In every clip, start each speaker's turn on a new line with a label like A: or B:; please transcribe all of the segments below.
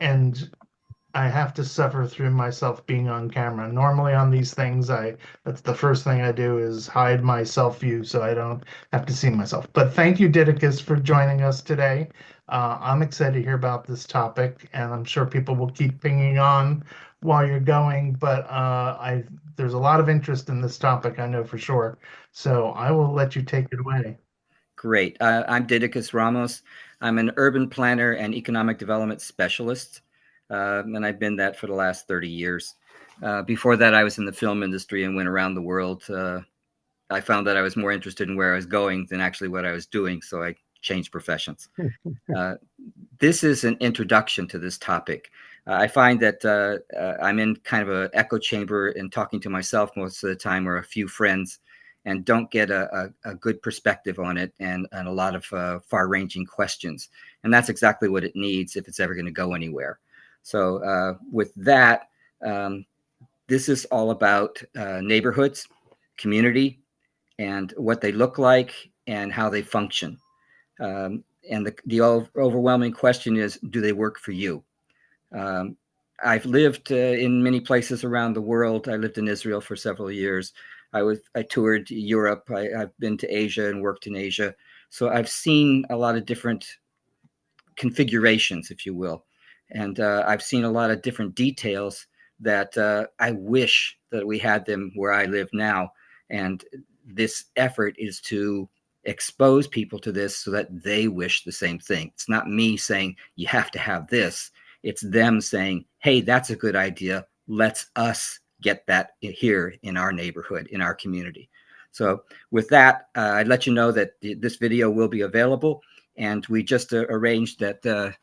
A: and I have to suffer through myself being on camera. Normally on these things, that's the first thing I do is hide my self view so I don't have to see myself. But thank you, Didacus, for joining us today. I'm excited to hear about this topic, and I'm sure people will keep pinging on while you're going. But I there's a lot of interest in this topic, I know for sure. So I will let you take it away.
B: Great. I'm Didacus Ramos. I'm an urban planner and economic development specialist, and I've been that for the last 30 years. Before that, I was in the film industry and went around the world. I found that I was more interested in where I was going than actually what I was doing, so I changed professions. Uh, this is an introduction to this topic. I find that I'm in kind of an echo chamber and talking to myself most of the time, or a few friends, and don't get a good perspective on it, and a lot of far-ranging questions. And that's exactly what it needs if it's ever going to go anywhere. So with that, this is all about neighborhoods, community, and what they look like and how they function. And the overwhelming question is, do they work for you? Um, I've lived in many places around the world. I lived in Israel for several years. I toured Europe. I've been to Asia and worked in Asia. So I've seen a lot of different configurations, if you will. And I've seen a lot of different details that I wish that we had them where I live now. And this effort is to expose people to this so that they wish the same thing. It's not me saying you have to have this. It's them saying, hey, that's a good idea. Let's us get that here in our neighborhood, in our community. So with that, I'd let you know that this video will be available. And we just arranged that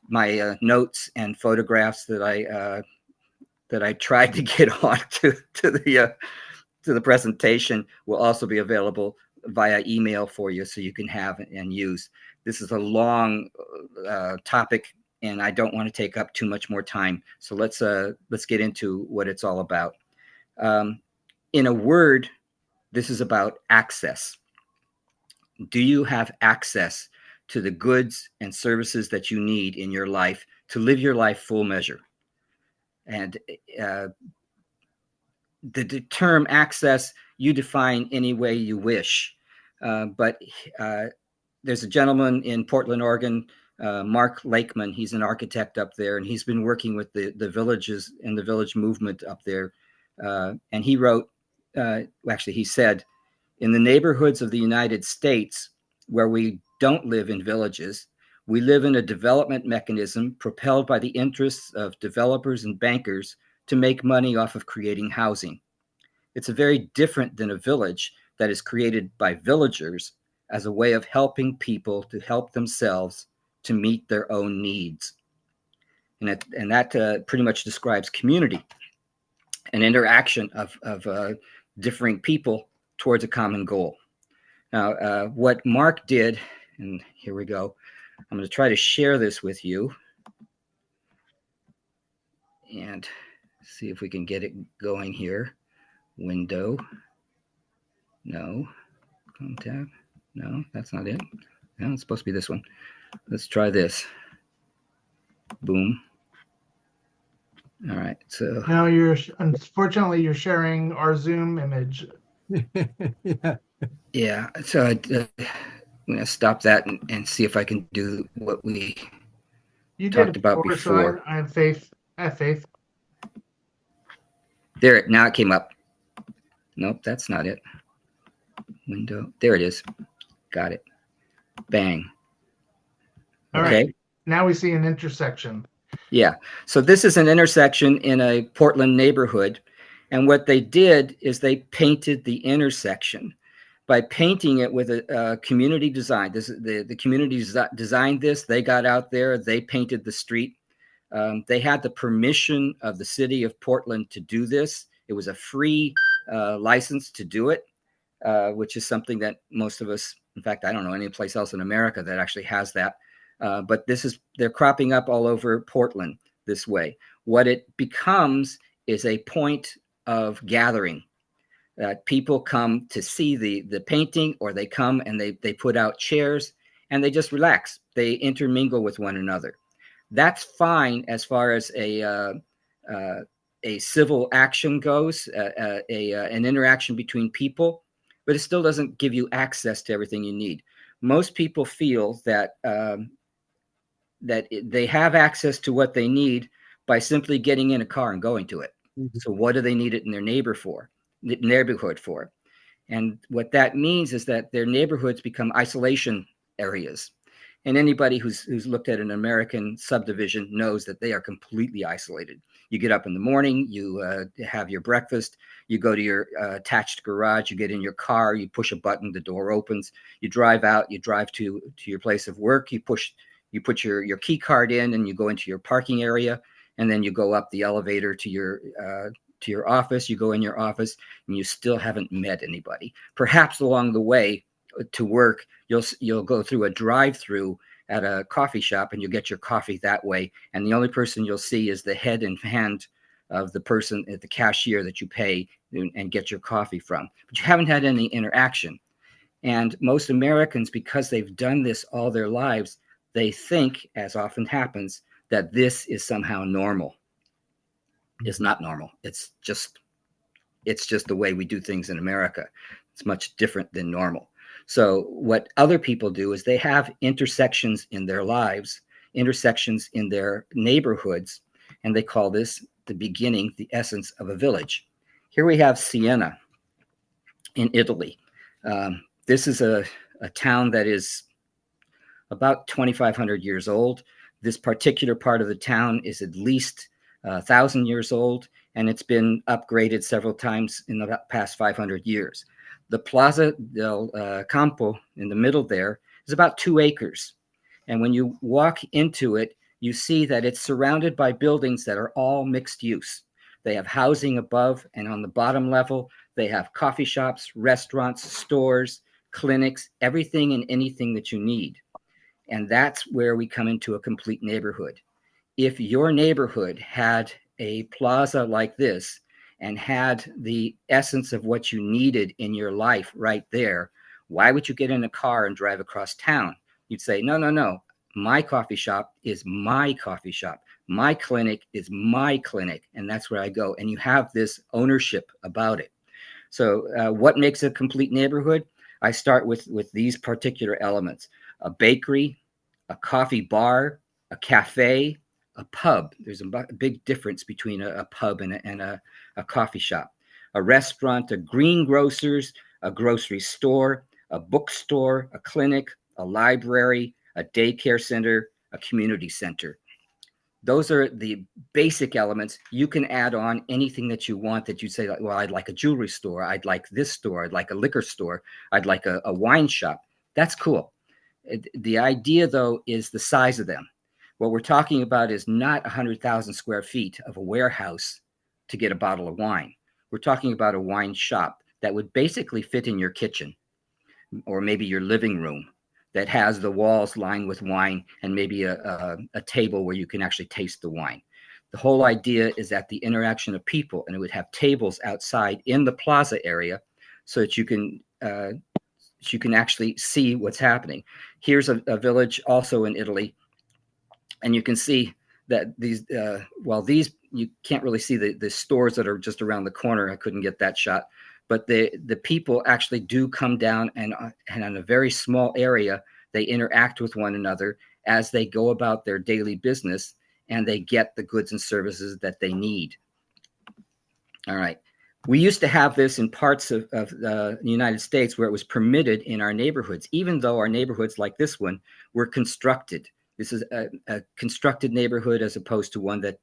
B: my notes and photographs that I tried to get on to the presentation will also be available via email for you, so you can have and use. This is a long topic, and I don't want to take up too much more time. So let's get into what it's all about. In a word, this is about access. Do you have access to the goods and services that you need in your life to live your life full measure? And the term access, you define any way you wish. But there's a gentleman in Portland, Oregon, Mark Lakeman. He's an architect up there, and he's been working with the villages and the village movement up there. And he wrote, actually, he said, in the neighborhoods of the United States, where we don't live in villages, we live in a development mechanism propelled by the interests of developers and bankers to make money off of creating housing. It's a very different than a village that is created by villagers as a way of helping people to help themselves to meet their own needs. And that pretty much describes community, an interaction of differing people towards a common goal. Now, what Mark did, and here we go, I'm going to try to share this with you and see if we can get it going here. Window. No. Home tab. No, that's not it. No, it's supposed to be this one. Let's try this. Boom. All right. So
A: Now unfortunately you're sharing our Zoom image.
C: Yeah.
B: yeah. So I'm going to stop that and see if I can do what we talked about before.
A: So I have faith. I have faith.
B: There, now it came up. Nope, that's not it. Window. There it is. Got it. Bang.
A: All
B: okay.
A: Right. Now we see an intersection.
B: Yeah. So this is an intersection in a Portland neighborhood. And what they did is they painted the intersection by painting it with a community design. The community designed this. They got out there. They painted the street. They had the permission of the city of Portland to do this. It was a free license to do it, which is something that most of us, in fact, I don't know any place else in America that actually has that. But they're cropping up all over Portland this way. What it becomes is a point of gathering. People come to see the painting, or they come and they put out chairs and they just relax. They intermingle with one another. That's fine as far as a civil action goes, an interaction between people, but it still doesn't give you access to everything you need. Most people feel that that they have access to what they need by simply getting in a car and going to it.
C: Mhm.
B: So what do they need it in their neighborhood for? And what that means is that their neighborhoods become isolation areas. And anybody who's looked at an American subdivision knows that they are completely isolated. You get up in the morning, you have your breakfast, you go to your attached garage, you get in your car, you push a button, the door opens, you drive out, you drive to your place of work, you put your key card in, and you go into your parking area, and then you go up the elevator to your office. You go in your office, and you still haven't met anybody. Perhaps along the way to work, you'll go through a drive-through at a coffee shop, and you'll get your coffee that way. And the only person you'll see is the head and hand of the person at the cashier that you pay and get your coffee from. But you haven't had any interaction. And most Americans, because they've done this all their lives, they think, as often happens, that this is somehow normal. It's not normal. It's just the way we do things in America. It's much different than normal. So what other people do is they have intersections in their lives, intersections in their neighborhoods, and they call this the beginning, the essence of a village. Here we have Siena in Italy. This is a town that is about 2,500 years old. This particular part of the town is at least 1,000 years old, and it's been upgraded several times in the past 500 years. The Plaza del Campo in the middle there is about 2 acres. And when you walk into it, you see that it's surrounded by buildings that are all mixed use. They have housing above, and on the bottom level, they have coffee shops, restaurants, stores, clinics, everything and anything that you need. And that's where we come into a complete neighborhood. If your neighborhood had a plaza like this and had the essence of what you needed in your life right there, why would you get in a car and drive across town? You'd say, no, no, no. My coffee shop is my coffee shop. My clinic is my clinic, and that's where I go. And you have this ownership about it. So what makes a complete neighborhood? I start with these particular elements: a bakery, a coffee bar, a cafe, a pub. There's a big difference between a pub and a coffee shop. A restaurant, a greengrocer's, a grocery store, a bookstore, a clinic, a library, a daycare center, a community center. Those are the basic elements. You can add on anything that you want that you say, like, well, I'd like a jewelry store. I'd like this store. I'd like a liquor store. I'd like a wine shop. That's cool. The idea, though, is the size of them. What we're talking about is not 100,000 square feet of a warehouse to get a bottle of wine. We're talking about a wine shop that would basically fit in your kitchen or maybe your living room, that has the walls lined with wine and maybe a table where you can actually taste the wine. The whole idea is that the interaction of people, and it would have tables outside in the plaza area so that you can actually see what's happening. Here's a village also in Italy, and you can see that these, these, you can't really see the stores that are just around the corner. I couldn't get that shot. But the people actually do come down, and on a very small area, they interact with one another as they go about their daily business, and they get the goods and services that they need. All right. We used to have this in parts of the United States where it was permitted in our neighborhoods, even though our neighborhoods like this one were constructed. This is a constructed neighborhood as opposed to one that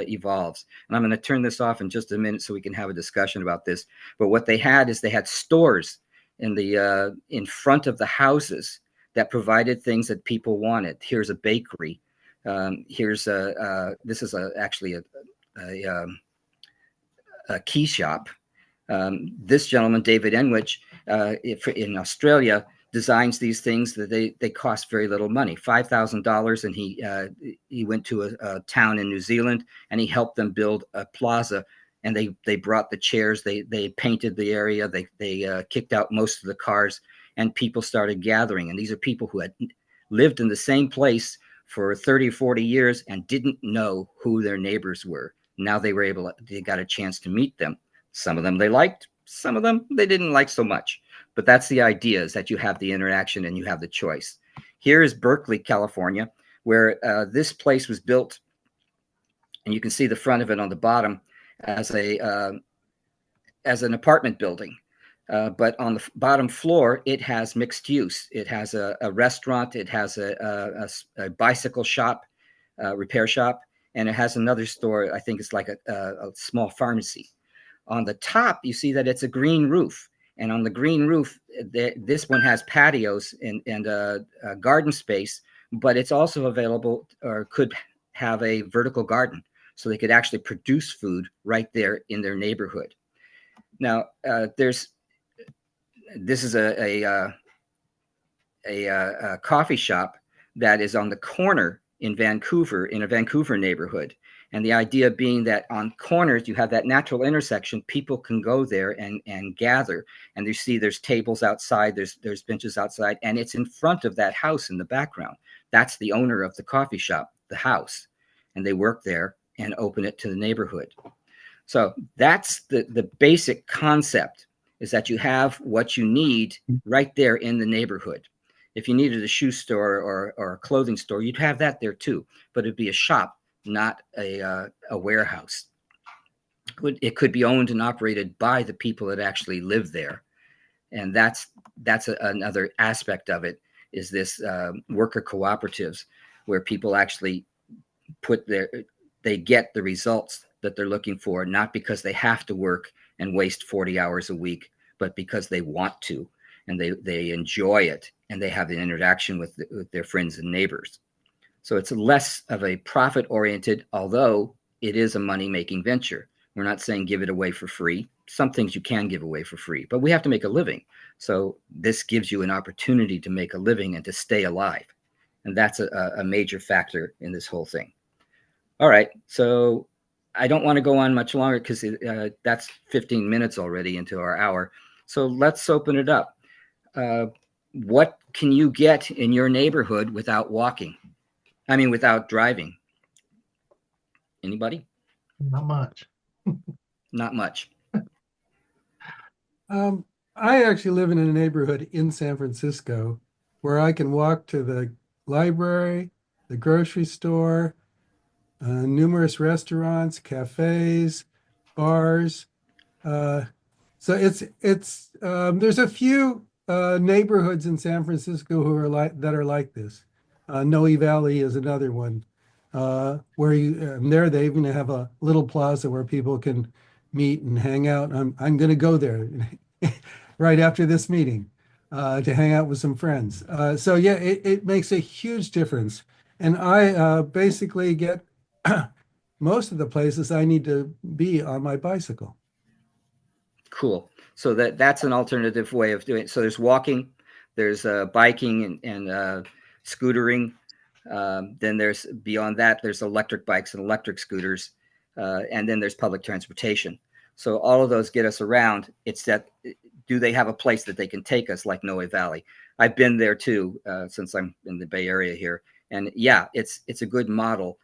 B: evolves. And I'm going to turn this off in just a minute so we can have a discussion about this. But what they had is they had stores in front of the houses that provided things that people wanted. Here's a bakery. This is actually a key shop. This gentleman, David Enwich, in Australia, designs these things that they cost very little money, $5,000, and he went to a town in New Zealand and he helped them build a plaza, and they brought the chairs, they painted the area, they kicked out most of the cars, and people started gathering. And these are people who had lived in the same place for 30 or 40 years and didn't know who their neighbors were. Now they got a chance to meet them. Some of them they liked, some of them they didn't like so much. But that's the idea, is that you have the interaction and you have the choice. Here is Berkeley, California, where this place was built, and you can see the front of it on the bottom as an apartment building. But on the bottom floor, it has mixed use. It has a restaurant, it has a bicycle shop, repair shop, and it has another store. I think it's like a small pharmacy. On the top, you see that it's a green roof. And on the green roof, this one has patios and garden space, but it's also available, or could have, a vertical garden, so they could actually produce food right there in their neighborhood. Now, this is a coffee shop that is on the corner in Vancouver, in a Vancouver neighborhood. And the idea being that on corners, you have that natural intersection. People can go there and gather. And you see there's tables outside, there's benches outside, and it's in front of that house in the background. That's the owner of the coffee shop, the house. And they work there and open it to the neighborhood. So that's the basic concept, is that you have what you need right there in the neighborhood. If you needed a shoe store or a clothing store, you'd have that there too, but it'd be a shop, not a warehouse. It could be owned and operated by the people that actually live there. And that's another aspect of it, is this worker cooperatives, where people actually they get the results that they're looking for, not because they have to work and waste 40 hours a week, but because they want to, and they enjoy it, and they have an interaction with their friends and neighbors. So it's less of a profit-oriented, although it is a money-making venture. We're not saying give it away for free. Some things you can give away for free, but we have to make a living. So this gives you an opportunity to make a living and to stay alive. And that's a major factor in this whole thing. All right, so I don't want to go on much longer, because that's 15 minutes already into our hour. So let's open it up. What can you get in your neighborhood without walking? I mean, without driving? Anybody?
A: Not much.
B: Not much.
C: I actually live in a neighborhood in San Francisco where I can walk to the library, the grocery store, numerous restaurants, cafes, bars. So it's there's a few neighborhoods in San Francisco who are like this. Noe Valley is another one, where there they even have a little plaza where people can meet and hang out. I'm going to go there right after this meeting to hang out with some friends. So yeah, it makes a huge difference. And I basically get most of the places I need to be on my bicycle.
B: Cool. So that's an alternative way of doing it. So there's walking, there's biking and scootering. Then there's, beyond that, there's electric bikes and electric scooters. And then there's public transportation. So all of those get us around. It's that, do they have a place that they can take us, like Noe Valley? I've been there too, since I'm in the Bay Area here. And yeah, it's a good model.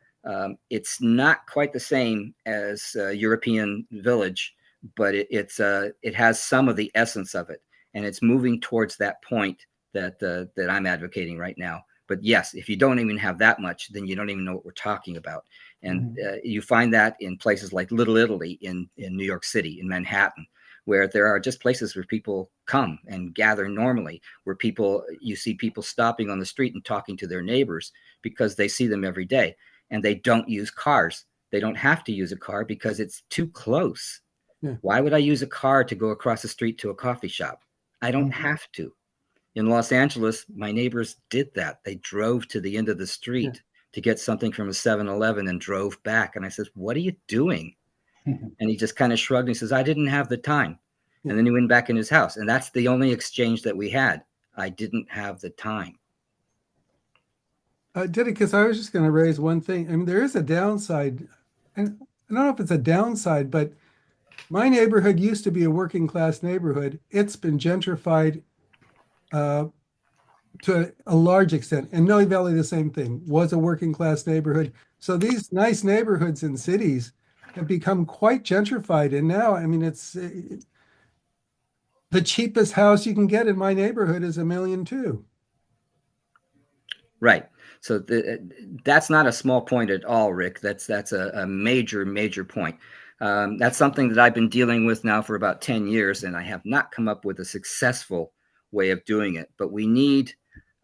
B: It's not quite the same as European Village, but it has some of the essence of it, and it's moving towards that point that I'm advocating right now. But yes, if you don't even have that much, then you don't even know what we're talking about. And you find that in places like Little Italy in New York City, in Manhattan, where there are just places where people come and gather normally, where you see people stopping on the street and talking to their neighbors because they see them every day, and they don't use cars. They don't have to use a car because it's too close. Yeah. Why would I use a car to go across the street to a coffee shop? I don't have to. In Los Angeles, my neighbors did that. They drove to the end of the street to get something from a 7-Eleven and drove back. And I said, what are you doing? And he just kind of shrugged and he says, I didn't have the time. And then he went back in his house. And that's the only exchange that we had. I didn't have the time.
C: Didacus, I was just going to raise one thing. I mean, there is a downside. And I don't know if it's a downside, but my neighborhood used to be a working class neighborhood. It's been gentrified to a large extent. And Mill Valley, the same thing, was a working class neighborhood. So these nice neighborhoods in cities have become quite gentrified. And now, I mean, it's the cheapest house you can get in my neighborhood is $1.2 million.
B: Right. So that's not a small point at all, Rick. That's a major point. That's something that I've been dealing with now for about 10 years, and I have not come up with a successful way of doing it. But we need,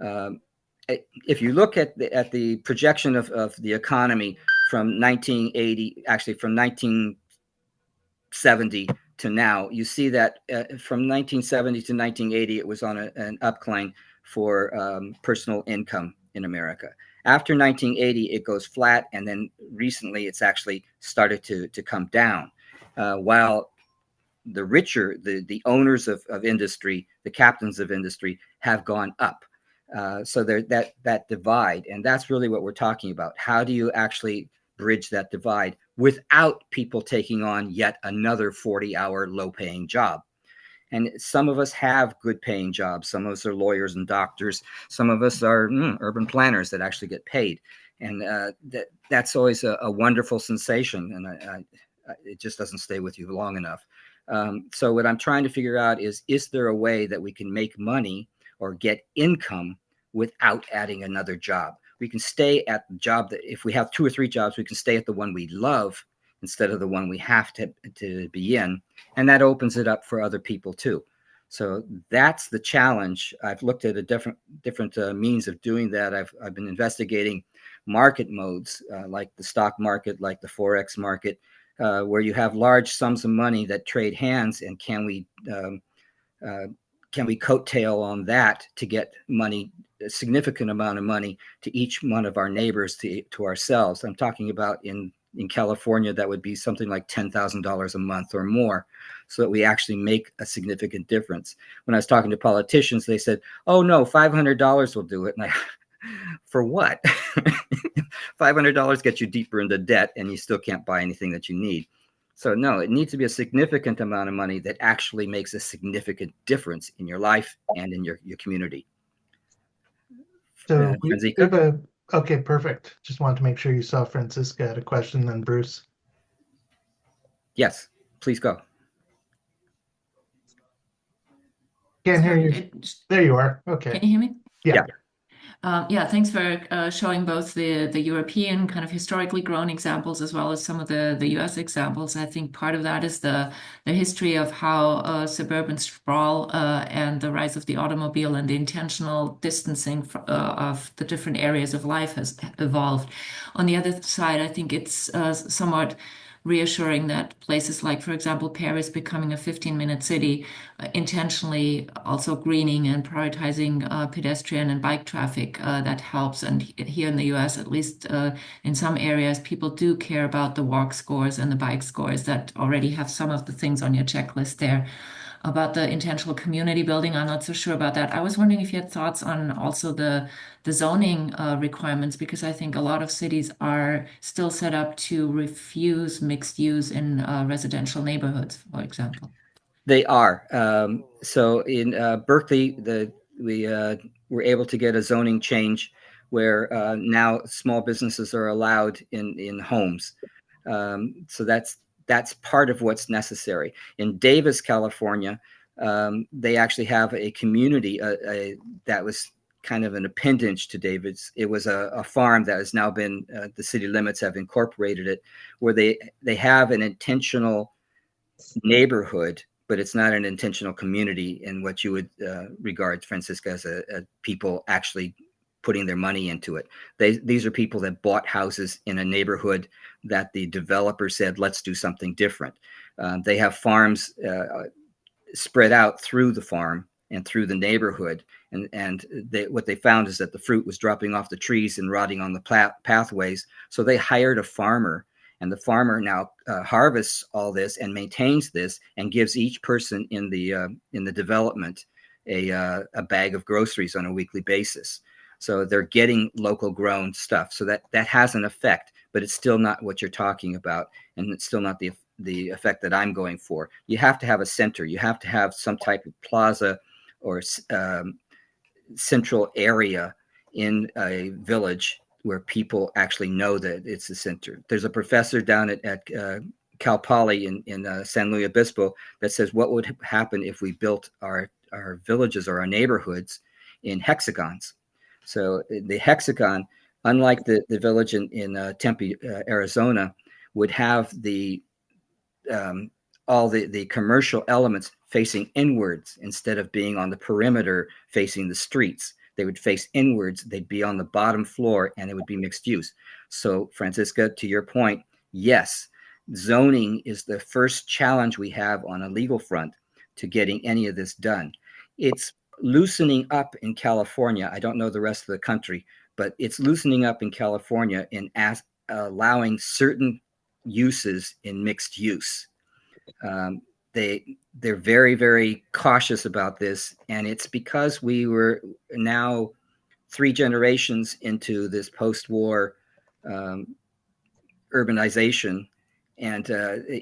B: if you look at the projection of the economy from 1980, actually from 1970 to now, you see that from 1970 to 1980, it was on an upcline for personal income in America. After 1980, it goes flat, and then recently it's actually started to come down, while the richer, the owners of industry, the captains of industry, have gone up. So there that divide, and that's really what we're talking about. How do you actually bridge that divide without people taking on yet another 40-hour low-paying job? And some of us have good paying jobs. Some of us are lawyers and doctors. Some of us are urban planners that actually get paid. And that's always a wonderful sensation. And it just doesn't stay with you long enough. So what I'm trying to figure out is there a way that we can make money or get income without adding another job? We can stay at the job that, if we have 2 or 3 jobs, we can stay at the one we love instead of the one we have to be in. And that opens it up for other people too. So that's the challenge. I've looked at a different means of doing that. I've been investigating market modes, like the stock market, like the Forex market, where you have large sums of money that trade hands, and can we coattail on that to get money, a significant amount of money, to each one of our neighbors, to ourselves? I'm talking about in California, that would be something like $10,000 a month or more, so that we actually make a significant difference. When I was talking to politicians, they said, "Oh no, $500 will do it." And for what? $500 gets you deeper into debt, and you still can't buy anything that you need. So no, it needs to be a significant amount of money that actually makes a significant difference in your life and in your community.
A: So we have okay, perfect. Just wanted to make sure you saw Francisca had a question, then Bruce.
B: Yes, please go.
A: Can't hear you. There you are. Okay.
D: Can you hear me?
A: Yeah.
D: Yeah, thanks for showing both the European kind of historically grown examples as well as some of the US examples. I think part of that is the history of how suburban sprawl and the rise of the automobile and the intentional distancing of the different areas of life has evolved. On the other side, I think it's somewhat reassuring that places like, for example, Paris becoming a 15-minute city, intentionally also greening and prioritizing pedestrian and bike traffic, that helps. And here in the US, at least in some areas, people do care about the walk scores and the bike scores that already have some of the things on your checklist there. About the intentional community building, I'm not so sure about that. I was wondering if you had thoughts on also the zoning requirements, because I think a lot of cities are still set up to refuse mixed use in residential neighborhoods, for example.
B: They are. So in Berkeley, we were able to get a zoning change where now small businesses are allowed in homes. So that's part of what's necessary. In Davis, California, they actually have a community that was kind of an appendage to Davis. It was a farm that has now been, the city limits have incorporated it, where they have an intentional neighborhood, but it's not an intentional community in what you would regard, Francisca, as a people actually putting their money into it. These are people that bought houses in a neighborhood that the developer said, let's do something different. They have farms spread out through the farm and through the neighborhood. And what they found is that the fruit was dropping off the trees and rotting on the pathways. So they hired a farmer, and the farmer now harvests all this and maintains this and gives each person in the development a bag of groceries on a weekly basis. So they're getting local grown stuff. So that has an effect, but it's still not what you're talking about. And it's still not the effect that I'm going for. You have to have a center. You have to have some type of plaza or central area in a village where people actually know that it's the center. There's a professor down at Cal Poly in San Luis Obispo that says what would happen if we built our villages or our neighborhoods in hexagons. So the hexagon, unlike the village in Tempe, Arizona, would have all the commercial elements facing inwards instead of being on the perimeter facing the streets. They would face inwards. They'd be on the bottom floor, and it would be mixed use. So, Francisca, to your point, yes, zoning is the first challenge we have on a legal front to getting any of this done. It's loosening up in California. I don't know the rest of the country, but it's loosening up in California in allowing certain uses in mixed use. They're very, very cautious about this, and it's because we were now 3 generations into this post-war urbanization. And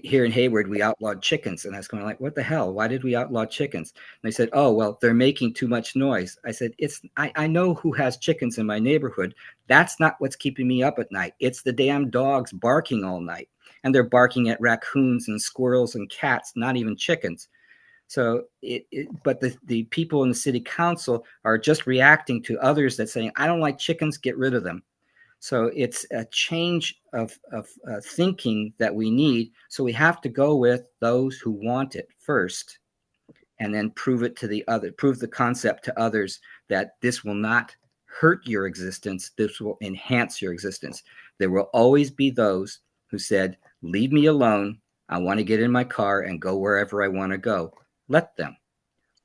B: here in Hayward, we outlawed chickens. And I was going like, what the hell? Why did we outlaw chickens? And they said, oh, well, they're making too much noise. I said, I know who has chickens in my neighborhood. That's not what's keeping me up at night. It's the damn dogs barking all night. And they're barking at raccoons and squirrels and cats, not even chickens. So, but the people in the city council are just reacting to others that saying, I don't like chickens, get rid of them. So it's a change of thinking that we need. So we have to go with those who want it first, and then prove the concept to others that this will not hurt your existence. This will enhance your existence. There will always be those who said, leave me alone. I want to get in my car and go wherever I want to go. Let them.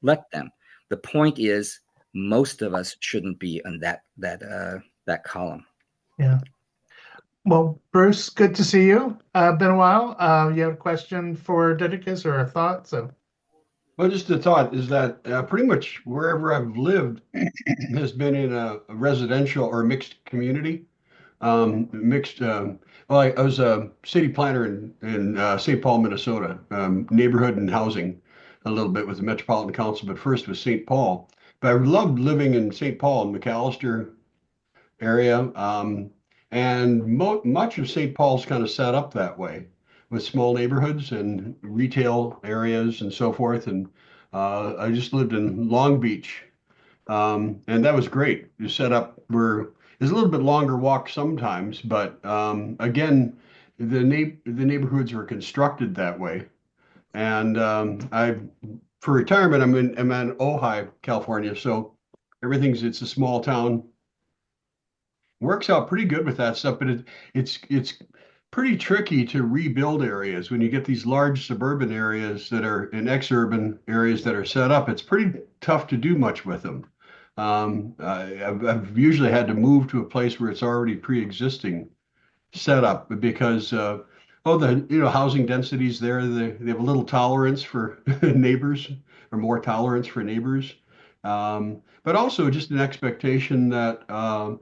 B: The point is, most of us shouldn't be in that column.
A: Yeah. Well, Bruce, good to see you. Been a while. You have a question for Didacus or a thought?
E: Well, just a thought is that pretty much wherever I've lived has been in a residential or mixed community. Well, I was a city planner in St. Paul, Minnesota, neighborhood and housing a little bit with the Metropolitan Council, but first was St. Paul. But I loved living in St. Paul and McAllister area. And much of St. Paul's kind of set up that way with small neighborhoods and retail areas and so forth. And I just lived in Long Beach. And that was great. You set up where there's a little bit longer walk sometimes, but again, the neighborhoods were constructed that way. And for retirement, I'm in Ojai, California. So it's a small town. Works out pretty good with that stuff, but it's pretty tricky to rebuild areas when you get these large suburban areas that are in exurban areas that are set up. It's pretty tough to do much with them. I've usually had to move to a place where it's already pre-existing set up because housing densities there, they have a little tolerance for neighbors or more tolerance for neighbors, but also just an expectation that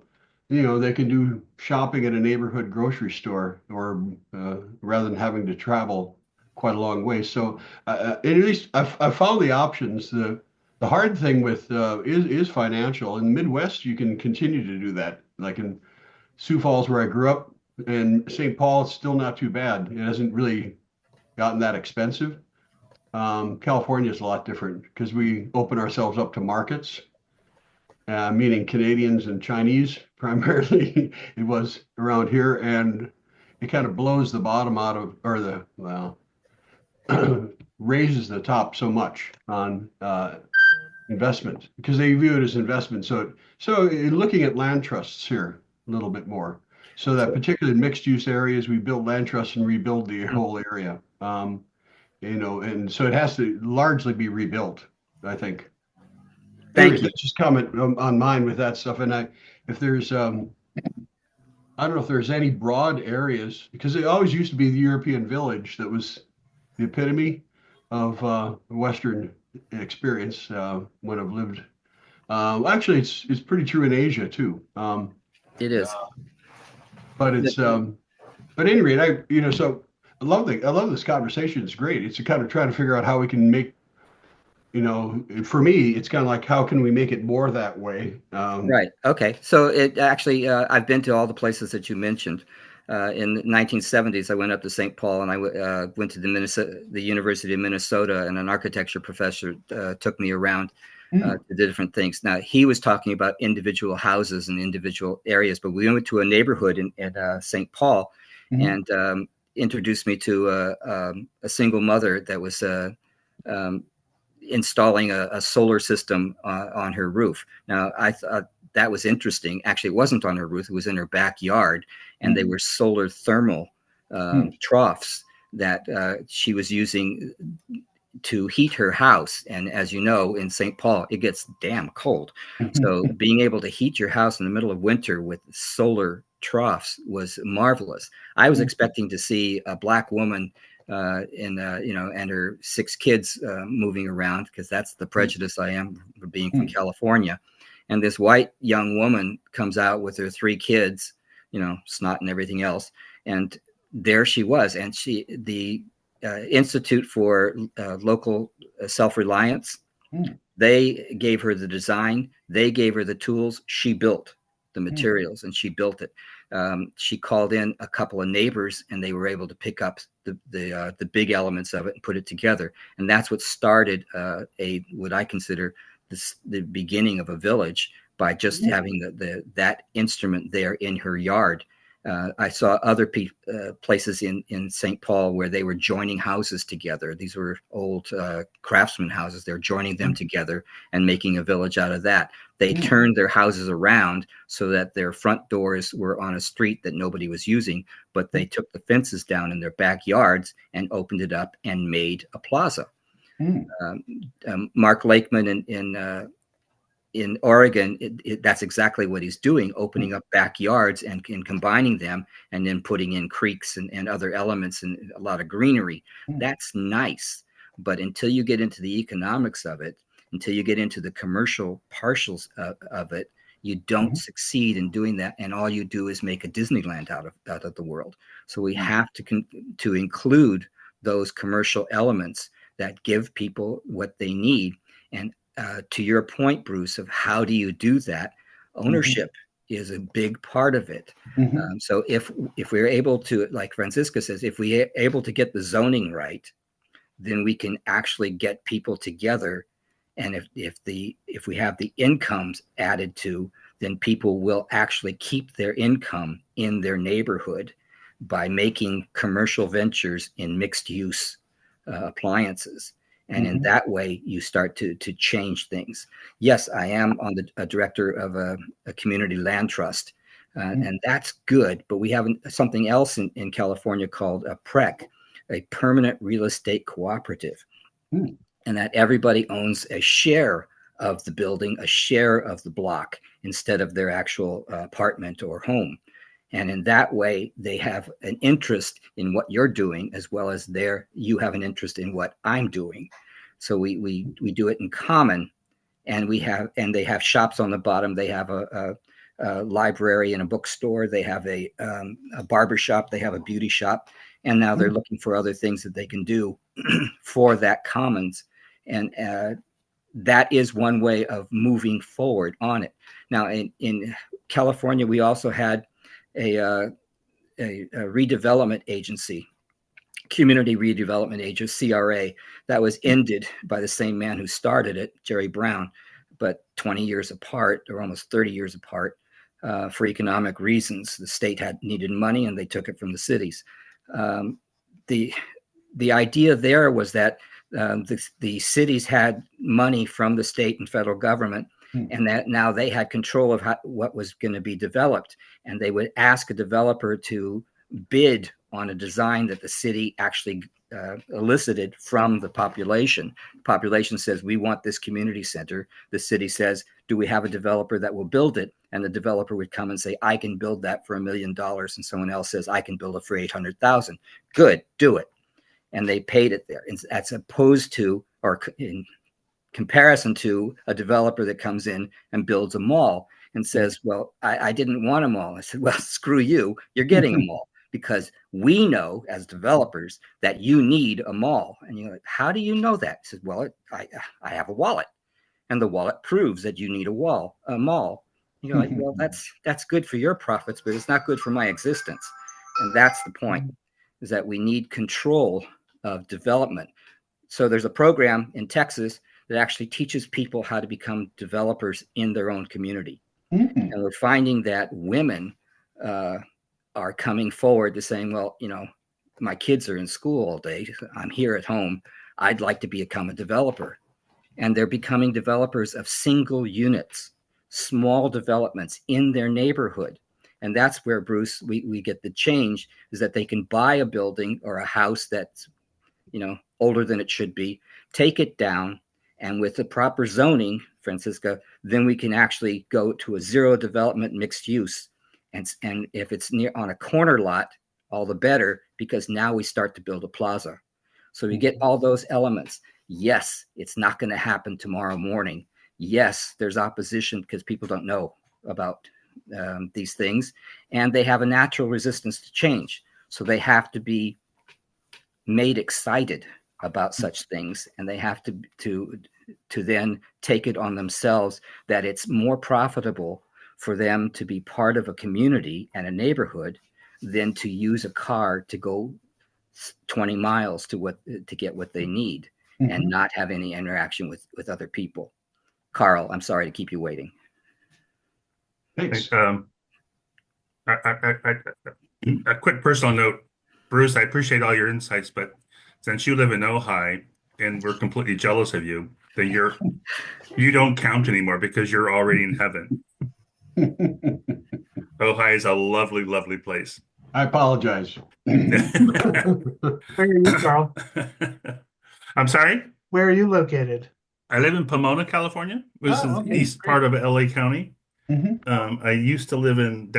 E: they can do shopping at a neighborhood grocery store or rather than having to travel quite a long way. So at least I've found the options. The hard thing with is financial. In the Midwest, you can continue to do that. Like in Sioux Falls, where I grew up, and St. Paul, it's still not too bad. It hasn't really gotten that expensive. California is a lot different because we open ourselves up to markets. Meaning Canadians and Chinese primarily. It was around here, and it kind of blows the bottom out of, raises the top so much on investment because they view it as investment. So looking at land trusts here a little bit more. So that particularly mixed use areas, we build land trusts and rebuild the whole area. And so it has to largely be rebuilt, I think.
B: Thank you.
E: Just comment on mine with that stuff. And if there's, I don't know if there's any broad areas, because it always used to be the European village that was the epitome of Western experience when I've lived. Actually, it's pretty true in Asia too.
B: It is.
E: But it's, but at any rate, so I love this conversation. It's great. It's to kind of try to figure out how we can make you know, for me, it's kind of like, how can we make it more that way?
B: Right. Okay. So it actually, I've been to all the places that you mentioned. In the 1970s, I went up to St. Paul, and I went to the University of Minnesota, and an architecture professor took me around to the different things. Now, he was talking about individual houses and individual areas, but we went to a neighborhood in St. Paul, and introduced me to a single mother that was um, installing a solar system on her roof. Now, I thought that was interesting. Actually, it wasn't on her roof, it was in her backyard, and they were solar thermal troughs that she was using to heat her house. And as you know, in St. Paul, it gets damn cold. So being able to heat your house in the middle of winter with solar troughs was marvelous. I was expecting to see a Black woman and her 6 kids moving around, because that's the prejudice I am for being from California. And this white young woman comes out with her 3 kids, snot and everything else. And there she was. And the Institute for Local Self-Reliance, they gave her the design, they gave her the tools, she built the materials, and she built it. She called in a couple of neighbors, and they were able to pick up the big elements of it and put it together. And that's what started what I consider the beginning of a village, by just having that instrument there in her yard. I saw other places in St. Paul where they were joining houses together. These were old craftsman houses. They're joining them together and making a village out of that. They turned their houses around so that their front doors were on a street that nobody was using, but they took the fences down in their backyards and opened it up and made a plaza. Mark Lakeman in Oregon, that's exactly what he's doing, opening up backyards and combining them, and then putting in creeks and other elements and a lot of greenery. That's nice. But until you get into the economics of it, until you get into the commercial partials of it, you don't succeed in doing that. And all you do is make a Disneyland out of the world. So we have to include those commercial elements that give people what they need. And to your point, Bruce, of how do you do that, ownership is a big part of it. So if we're able to, like Francisca says, if we're able to get the zoning right, then we can actually get people together. And if we have the incomes added to, then people will actually keep their income in their neighborhood by making commercial ventures in mixed use appliances. And in that way, you start to change things. Yes, I am on a director of a community land trust, and that's good. But we have something else in California called a PREC, a permanent real estate cooperative, and that everybody owns a share of the building, a share of the block, instead of their actual apartment or home. And in that way, they have an interest in what you're doing, as well as you have an interest in what I'm doing. So we do it in common, and they have shops on the bottom. They have a library and a bookstore. They have a barber shop. They have a beauty shop, and now they're looking for other things that they can do for that commons. And that is one way of moving forward on it. Now, in California, we also had a redevelopment agency, community redevelopment agency, CRA, that was ended by the same man who started it, Jerry Brown, but 20 years apart, or almost 30 years apart, for economic reasons. The state needed money, and they took it from the cities. The idea there was that the cities had money from the state and federal government, and that now they had control of what was going to be developed. And they would ask a developer to bid on a design that the city actually elicited from the population. The population says, we want this community center. The city says, do we have a developer that will build it? And the developer would come and say, I can build that for $1 million. And someone else says, I can build it for 800,000. Good, do it. And they paid it there. And as opposed to, or in comparison to, a developer that comes in and builds a mall and says, well, I didn't want a mall. I said, well, screw you. You're getting a mall, because we know as developers that you need a mall. And you're like, how do you know that? He says, well, I have a wallet, and the wallet proves that you need a mall. And you're like, well, that's good for your profits, but it's not good for my existence. And that's the point, is that we need control of development. So there's a program in Texas that actually teaches people how to become developers in their own community. And we're finding that women are coming forward to saying, well, my kids are in school all day. I'm here at home. I'd like to become a developer. And they're becoming developers of single units, small developments in their neighborhood. And that's where, Bruce, we get the change, is that they can buy a building or a house that's, older than it should be, take it down, and with the proper zoning, Francisca, then we can actually go to a zero development mixed use. And if it's near on a corner lot, all the better, because now we start to build a plaza. So we get all those elements. Yes, it's not going to happen tomorrow morning. Yes, there's opposition because people don't know about these things, and they have a natural resistance to change. So they have to be made excited about such things, and they have to then take it on themselves that it's more profitable for them to be part of a community and a neighborhood than to use a car to go 20 miles to get what they need and not have any interaction with other people. Carl, I'm sorry to keep you waiting.
E: Thanks.
F: A quick personal note, Bruce, I appreciate all your insights, but since you live in Ojai and we're completely jealous of you, then you don't count anymore because you're already in heaven. Ojai is a lovely, lovely place.
E: I apologize.
A: Where are you, Carl?
F: I'm sorry?
A: Where are you located?
F: I live in Pomona, California, which is the
A: okay.
F: east part of LA County.
E: Mm-hmm.
F: I used to live in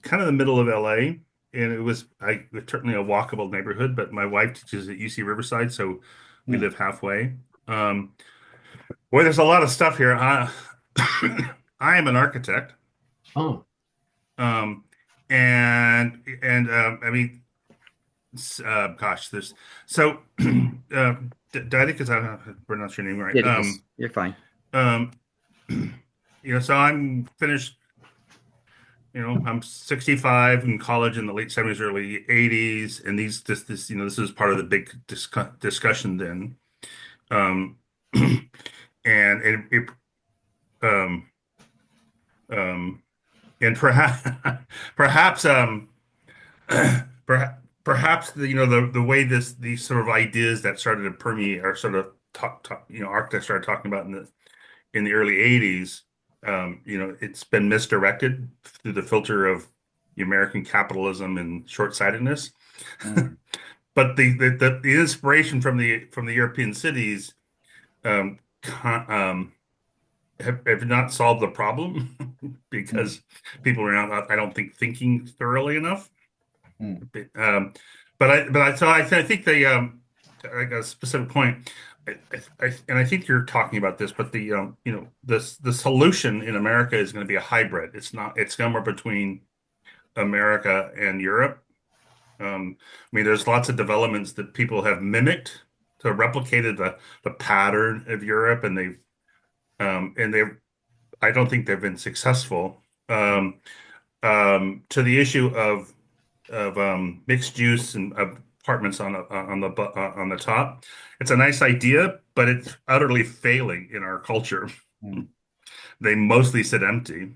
F: kind of the middle of LA, and it was certainly a walkable neighborhood, but my wife teaches at UC Riverside, so we live halfway. Boy, there's a lot of stuff here. I am an architect.
E: Oh.
F: I mean, gosh, there's so Didacus, I don't know how to pronounce your name right.
B: Didacus, you're fine.
F: So I'm finished. I'm 65 in college in the late 70s, early 80s, and this is part of the big discussion then. And perhaps the way these sort of ideas that started to permeate are sort of architects started talking about in the early 80s. It's been misdirected through the filter of the American capitalism and short-sightedness. But the inspiration from the European cities have not solved the problem because people are not, I don't think, thinking thoroughly enough. But I think like a specific point. I think you're talking about this, but the solution in America is going to be a hybrid. It's somewhere between America and Europe. I mean, there's lots of developments that people have mimicked to replicated the pattern of Europe, and I don't think they've been successful. To the issue of mixed use and apartments on the top. It's a nice idea, but it's utterly failing in our culture. They mostly sit empty.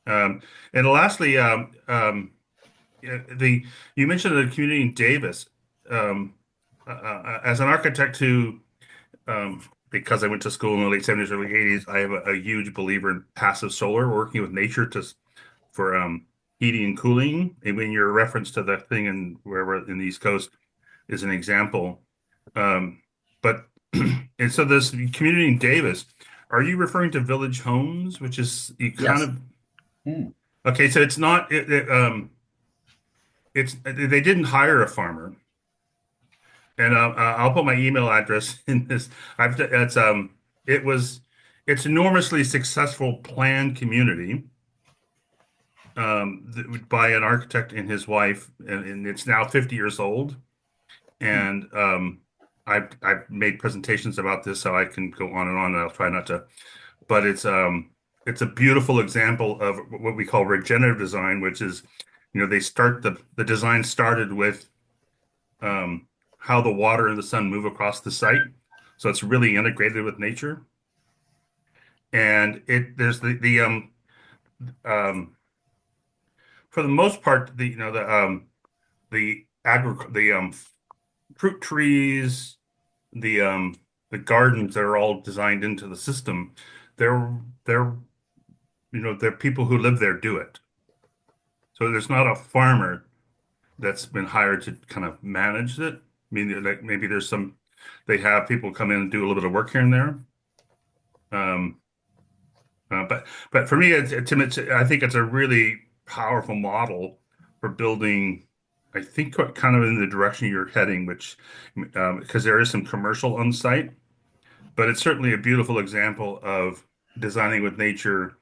F: And lastly, you mentioned the community in Davis. As an architect who, because I went to school in the late 70s, early 80s, I am a huge believer in passive solar, working with nature for heating and cooling. And when your reference to the thing in wherever in the East Coast is an example. But and so this community in Davis, are you referring to Village Homes, which is okay? So it's not it's they didn't hire a farmer, and I'll put my email address in this. It's enormously successful planned community, by an architect and his wife, and it's now 50 years old. And I've made presentations about this, so I can go on and on, and I'll try not to. But it's a beautiful example of what we call regenerative design, which is, they start the design started with how the water and the sun move across the site, so it's really integrated with nature. And there's for the most part, the fruit trees, the gardens that are all designed into the system, they're people who live there do it. So there's not a farmer that's been hired to kind of manage it. I mean, like maybe they have people come in and do a little bit of work here and there. But for me, Tim, I think it's a really powerful model for building. I think kind of in the direction you're heading, which because there is some commercial on site, but it's certainly a beautiful example of designing with nature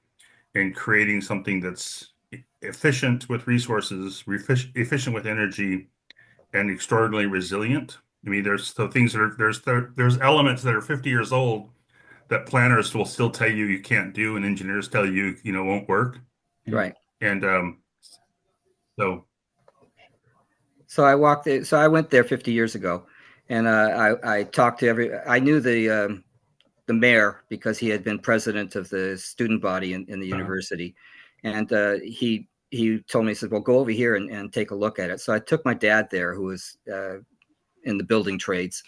F: and creating something that's efficient with resources, efficient with energy, and extraordinarily resilient. I mean, there's elements that are 50 years old that planners will still tell you can't do, and engineers tell you won't work.
B: Right.
F: And
B: so I went there 50 years ago, and I talked to I knew the mayor because he had been president of the student body in the university, and he told me, he said, well, go over here and take a look at it. So I took my dad there, who was in the building trades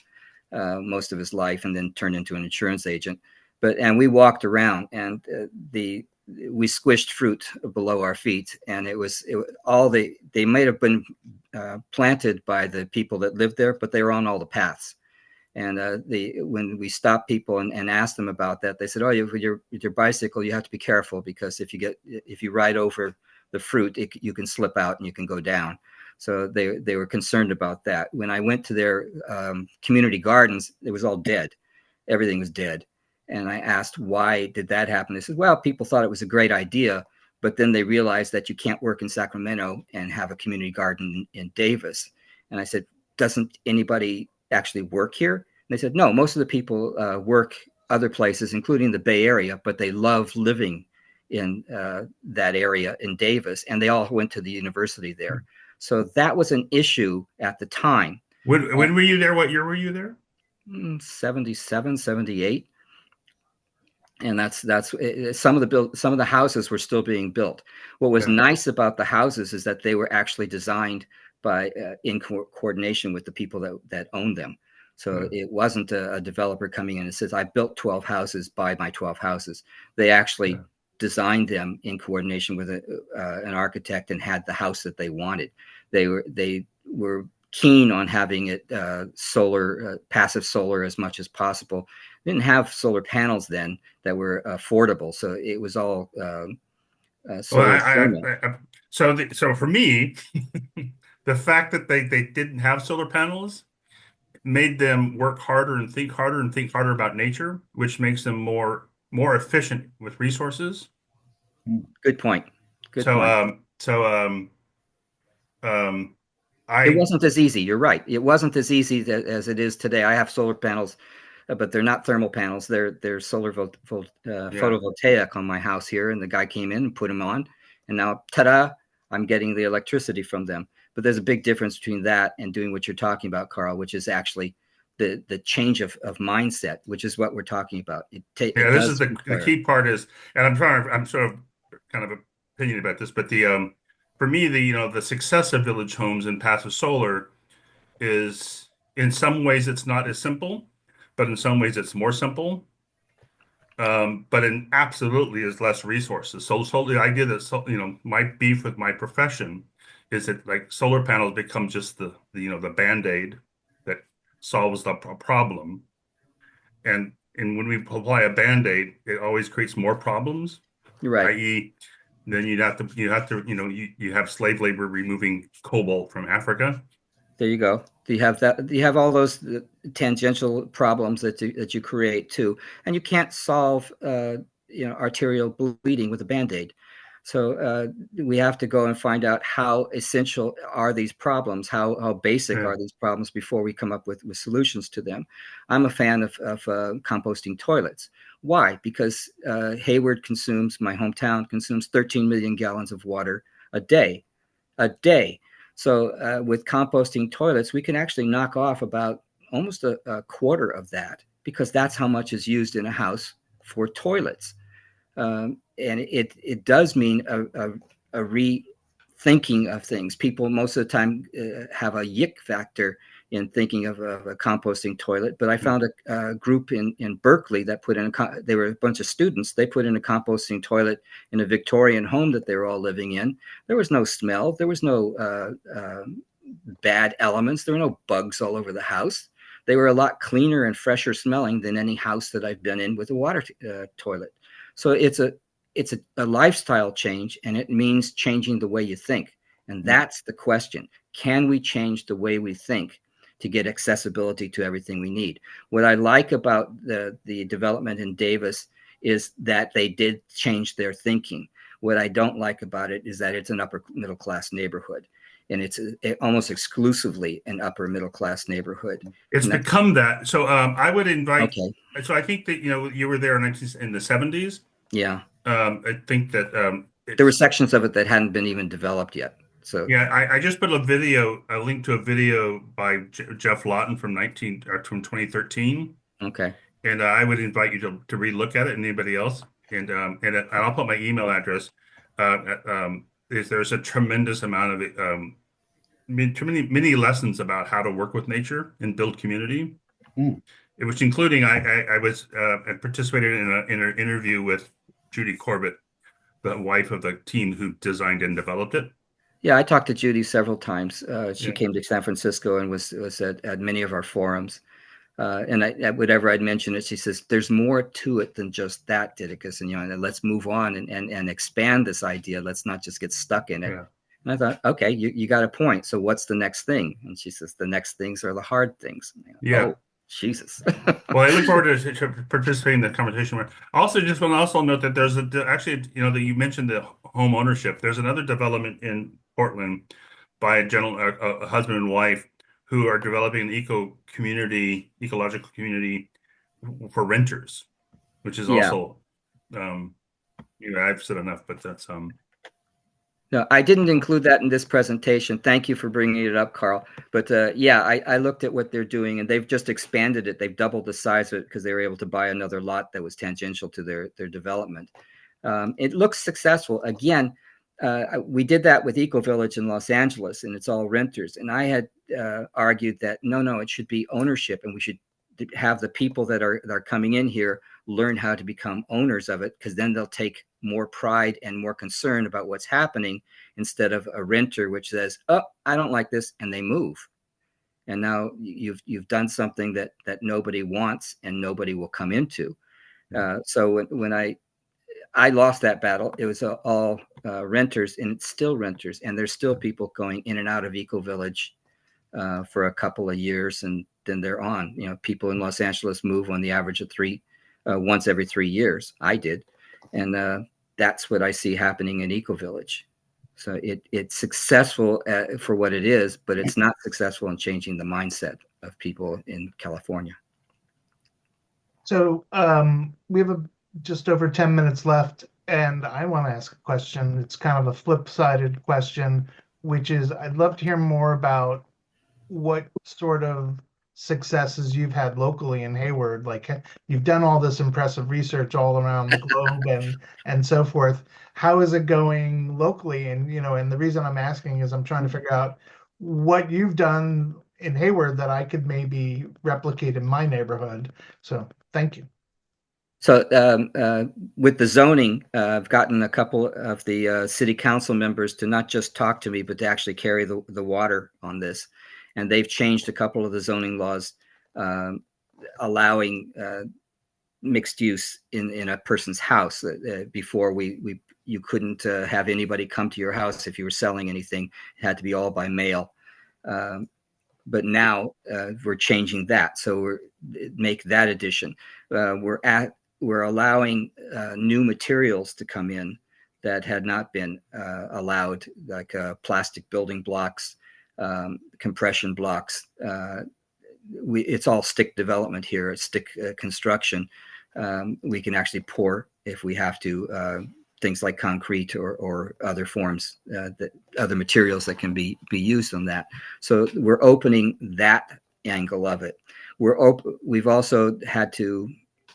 B: most of his life, and then turned into an insurance agent. And we walked around, and we squished fruit below our feet, and they might have been planted by the people that lived there, but they were on all the paths. And when we stopped people and asked them about that, they said, "Oh, with your bicycle, you have to be careful, because if you ride over the fruit, you can slip out and you can go down." So they were concerned about that. When I went to their community gardens, it was all dead. Everything was dead. And I asked, why did that happen? They said, well, people thought it was a great idea, but then they realized that you can't work in Sacramento and have a community garden in Davis. And I said, doesn't anybody actually work here? And they said, no, most of the people work other places, including the Bay Area, but they love living in that area in Davis, and they all went to the university there. So that was an issue at the time.
F: When were you there? What year were you there?
B: 77, 78. And that's some of the houses were still being built. What was nice about the houses is that they were actually designed by in coordination with the people that owned them. So it wasn't a developer coming in and says, I built 12 houses, buy my 12 houses. They actually designed them in coordination with an architect and had the house that they wanted. They were keen on having it solar, passive solar as much as possible. Didn't have solar panels then that were affordable, so it was all solar.
F: So for me, the fact that they didn't have solar panels made them work harder and think harder about nature, which makes them more efficient with resources.
B: Good point. It wasn't as easy. You're right. It wasn't as easy as it is today. I have solar panels, but they're not thermal panels. They're solar photovoltaic on my house here. And the guy came in and put them on, and now, ta-da, I'm getting the electricity from them. But there's a big difference between that and doing what you're talking about, Carl, which is actually the change of mindset, which is what we're talking about.
F: This is the key part is, and I'm sort of kind of opinion about this, but for me, the success of Village Homes and passive solar is, in some ways, it's not as simple, but in some ways it's more simple. But in absolutely is less resources. So the idea that my beef with my profession is that like solar panels become just the Band-Aid that solves the problem, and when we apply a Band-Aid, it always creates more problems.
B: Right.
F: I.e., then you have slave labor removing cobalt from Africa.
B: There you go. You have that. You have all those tangential problems that you create too, and you can't solve arterial bleeding with a Band-Aid. So we have to go and find out how essential are these problems, how basic
F: Yeah.
B: are these problems before we come up with solutions to them. I'm a fan of composting toilets. Why? Because Hayward my hometown consumes 13 million gallons of water a day. So with composting toilets, we can actually knock off about almost a quarter of that, because that's how much is used in a house for toilets. And it does mean a rethinking of things. People most of the time have a yick factor in thinking of a composting toilet. But I found a group in Berkeley that put in they were a bunch of students. They put in a composting toilet in a Victorian home that they were all living in. There was no smell. There was no bad elements. There were no bugs all over the house. They were a lot cleaner and fresher smelling than any house that I've been in with a water toilet. So it's a lifestyle change, and it means changing the way you think. And that's the question. Can we change the way we think to get accessibility to everything we need? What I like about the development in Davis is that they did change their thinking. What I don't like about it is that it's an upper middle class neighborhood. And it's almost exclusively an upper middle class neighborhood.
F: It's become that. So I would invite.
B: Okay.
F: So I think that you were there in the 70s.
B: Yeah.
F: I think that
B: there were sections of it that hadn't been even developed yet. So
F: yeah, I just put a link to a video by Jeff Lawton from 2013.
B: Okay.
F: And I would invite you to relook at it, and anybody else. And I'll put my email address. There's a tremendous amount of it. Many lessons about how to work with nature and build community. Which including I participated in an interview with Judy Corbett, the wife of the team who designed and developed it.
B: Yeah, I talked to Judy several times. She came to San Francisco and was at many of our forums. And whatever I'd mentioned it, she says, there's more to it than just that, Didacus. And, and let's move on and expand this idea. Let's not just get stuck in it. Yeah. And I thought, okay, you got a point. So what's the next thing? And she says, the next things are the hard things.
F: Yeah.
B: Oh, Jesus.
F: Well, I look forward to participating in the conversation. Also, just want to also note that there's actually, that you mentioned the home ownership. There's another development in Portland by a husband and wife who are developing an ecological community for renters, which is also, I've said enough, but that's
B: No, I didn't include that in this presentation. Thank you for bringing it up, Carl. But I looked at what they're doing, and they've just expanded it. They've doubled the size of it because they were able to buy another lot that was tangential to their development. It looks successful. Again, we did that with Eco Village in Los Angeles, and it's all renters. And I had argued that no, it should be ownership, and we should have the people that are coming in here learn how to become owners of it, because then they'll take more pride and more concern about what's happening, instead of a renter which says, oh, I don't like this, and they move. And now you've done something that nobody wants and nobody will come into. So when I lost that battle, it was all renters, and it's still renters, and there's still people going in and out of Eco Village for a couple of years, and then they're on. People in Los Angeles move on the average of once every 3 years. I did. And that's what I see happening in Eco Village. So it's successful for what it is, but it's not successful in changing the mindset of people in California.
A: So we have just over 10 minutes left, and I want to ask a question. It's kind of a flip-sided question, which is I'd love to hear more about what sort of successes you've had locally in Hayward. Like, you've done all this impressive research all around the globe and so forth. How is it going locally? And and the reason I'm asking is I'm trying to figure out what you've done in Hayward that I could maybe replicate in my neighborhood. So thank you.
B: So with the zoning, I've gotten a couple of the city council members to not just talk to me, but to actually carry the water on this. And they've changed a couple of the zoning laws, allowing mixed use in a person's house. Before you couldn't have anybody come to your house if you were selling anything. It had to be all by mail. But now we're changing that. So make that addition. We're allowing new materials to come in that had not been allowed, like plastic building blocks, compression blocks. It's all stick development here. It's stick construction. We can actually pour if we have to. Things like concrete or other forms, other materials that can be used on that. So we're opening that angle of it. We've also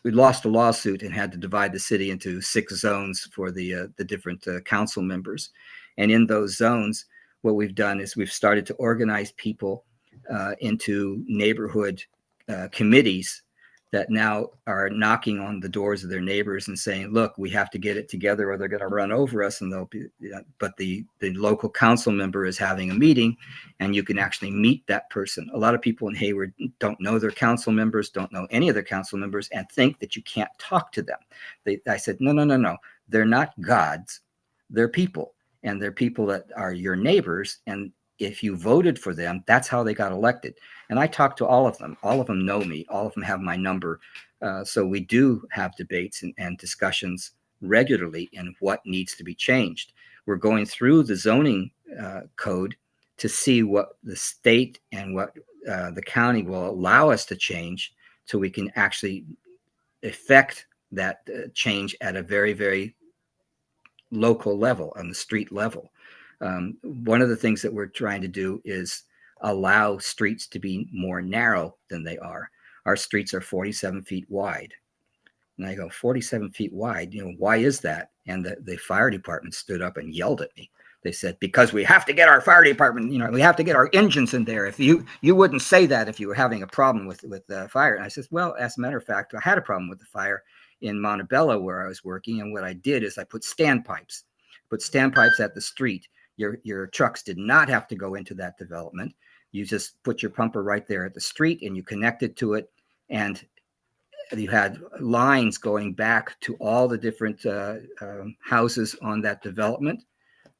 B: we lost a lawsuit and had to divide the city into 6 zones for the different council members. And in those zones, what we've done is we've started to organize people into neighborhood committees that now are knocking on the doors of their neighbors and saying, look, we have to get it together or they're going to run over us. And but the local council member is having a meeting and you can actually meet that person. A lot of people in Hayward don't know their council members, don't know any of their council members, and think that you can't talk to them. I said, no. They're not gods. They're people, and they're people that are your neighbors. And if you voted for them, that's how they got elected. And I talked to all of them. All of them know me. All of them have my number. So we do have debates and discussions regularly in what needs to be changed. We're going through the zoning code to see what the state and what the county will allow us to change so we can actually effect that change at a very, very local level, on the street level. One of the things that we're trying to do is allow streets to be more narrow than they are. Our streets are 47 feet wide. And I go, 47 feet wide, why is that? And the fire department stood up and yelled at me. They said, because we have to get our fire department, we have to get our engines in there. If you wouldn't say that if you were having a problem with the fire. And I said, well, as a matter of fact, I had a problem with the fire in Montebello where I was working. And what I did is I put standpipes at the street. Your trucks did not have to go into that development. You just put your pumper right there at the street and you connected to it. And you had lines going back to all the different houses on that development.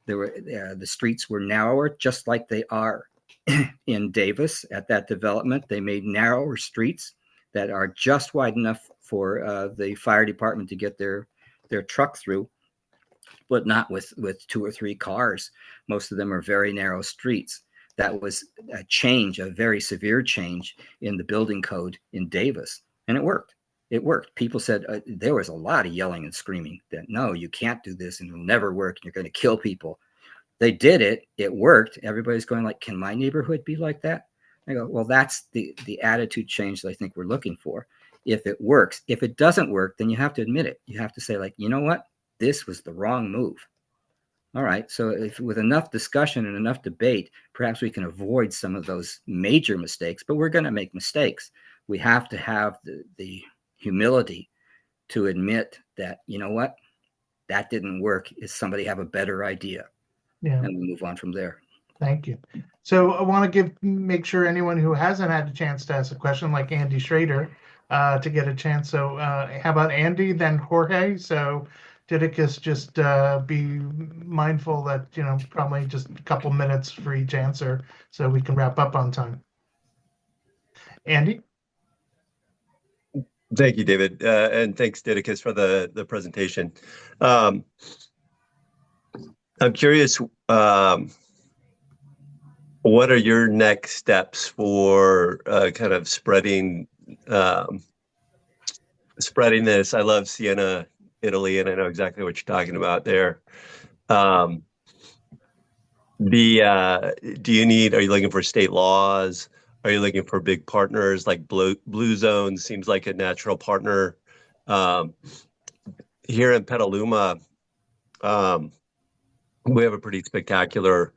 B: The streets were narrower, just like they are in Davis at that development. They made narrower streets that are just wide enough for the fire department to get their truck through, but not with 2 or 3 cars. Most of them are very narrow streets. That was a change, a very severe change in the building code in Davis. And it worked. It worked. People said there was a lot of yelling and screaming that, no, you can't do this and it'll never work. And you're going to kill people. They did it. It worked. Everybody's going like, can my neighborhood be like that? I go, well, that's the attitude change that I think we're looking for. If it works. If it doesn't work, then you have to admit it. You have to say, like, you know what? This was the wrong move. All right. So if with enough discussion and enough debate, perhaps we can avoid some of those major mistakes, but we're going to make mistakes. We have to have the humility to admit that, you know what, that didn't work. Is somebody have a better idea?
A: Yeah.
B: And we move on from there.
A: Thank you. So I want to make sure anyone who hasn't had a chance to ask a question, like Andy Schrader, to get a chance. So how about Andy, then Jorge? So Didacus, just be mindful that, probably just a couple minutes for each answer so we can wrap up on time. Andy?
G: Thank you, David. And thanks, Didacus, for the presentation. I'm curious, what are your next steps for kind of spreading this? I love Siena, Italy, and I know exactly what you're talking about there. Are you looking for state laws? Are you looking for big partners like Blue Zone seems like a natural partner? Here in Petaluma, we have a pretty spectacular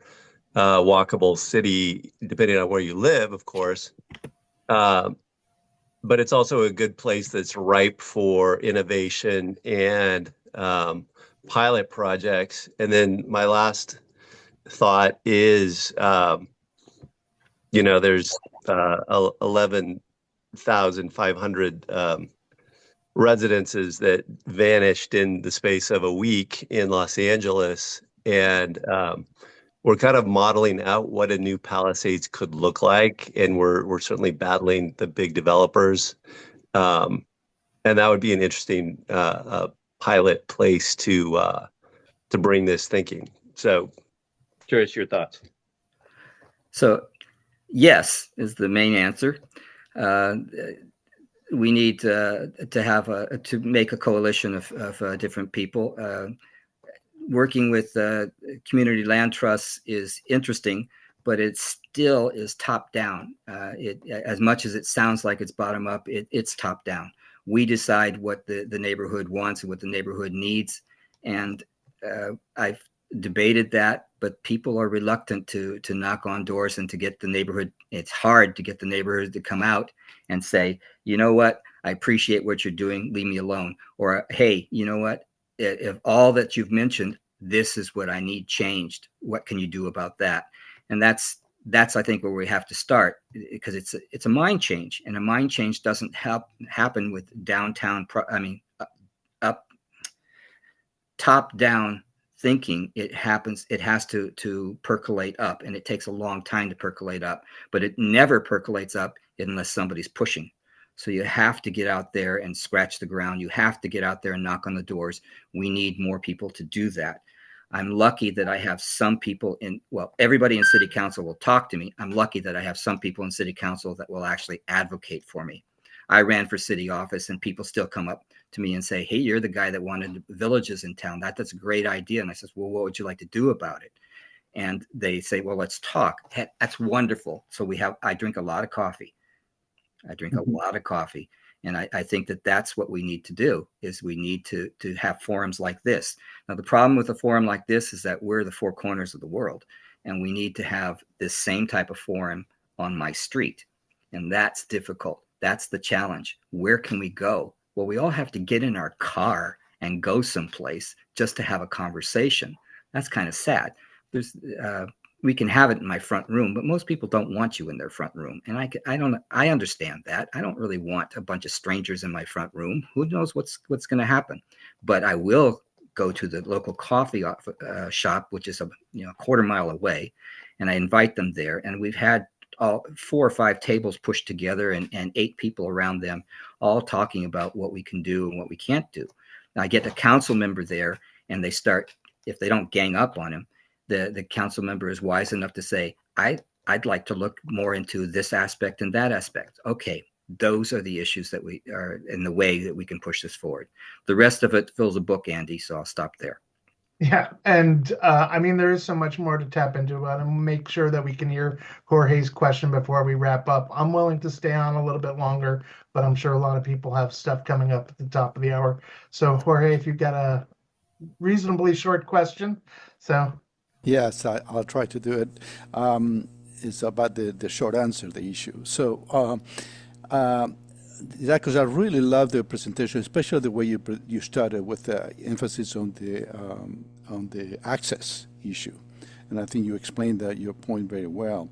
G: walkable city, depending on where you live, of course. But it's also a good place that's ripe for innovation and pilot projects. And then my last thought is, there's 11,500 residences that vanished in the space of a week in Los Angeles. And we're kind of modeling out what a new Palisades could look like. And we're certainly battling the big developers. And that would be an interesting pilot place to to bring this thinking. So curious your thoughts.
B: So yes is the main answer. We need to make a coalition of different people. Working with community land trusts is interesting, but it still is top down. As much as it sounds like it's bottom up, it's top down. We decide what the neighborhood wants and what the neighborhood needs. And I've debated that, but people are reluctant to knock on doors and to get the neighborhood. It's hard to get the neighborhood to come out and say, you know what, I appreciate what you're doing, leave me alone. Or, hey, you know what, if all that you've mentioned, this is what I need changed. What can you do about that? And that's I think where we have to start, because it's a mind change, and a mind change doesn't happen with top down thinking. It has to percolate up, and it takes a long time to percolate up, but it never percolates up unless somebody's pushing. So you have to get out there and scratch the ground. You have to get out there and knock on the doors. We need more people to do that. I'm lucky that I have some people everybody in city council will talk to me. I'm lucky that I have some people in city council that will actually advocate for me. I ran for city office, and people still come up to me and say, hey, you're the guy that wanted villages in town. That's a great idea. And I says, well, what would you like to do about it? And they say, well, let's talk. That's wonderful. So I drink a lot of coffee. And I think that's what we need to do, is we need to have forums like this. Now, the problem with a forum like this is that we're the four corners of the world, and we need to have this same type of forum on my street. And that's difficult. That's the challenge. Where can we go? Well, we all have to get in our car and go someplace just to have a conversation. That's kind of sad. We can have it in my front room, but most people don't want you in their front room. And I understand that. I don't really want a bunch of strangers in my front room. Who knows what's going to happen? But I will go to the local coffee shop, which is a quarter mile away, and I invite them there. And we've had 4 or 5 tables pushed together and 8 people around them, all talking about what we can do and what we can't do. Now, I get a council member there, and they start, if they don't gang up on him, the council member is wise enough to say, I'd like to look more into this aspect and that aspect. Okay, those are the issues that we are in the way that we can push this forward. The rest of it fills a book, Andy, so I'll stop there.
A: Yeah, and there is so much more to tap into, but I'm make sure that we can hear Jorge's question before we wrap up. I'm willing to stay on a little bit longer, but I'm sure a lot of people have stuff coming up at the top of the hour. So Jorge, if you've got a reasonably short question, so.
H: Yes, I'll try to do it. It's about the short answer, the issue. So, Didacus, I really love the presentation, especially the way you started with the emphasis on the access issue, and I think you explained your point very well.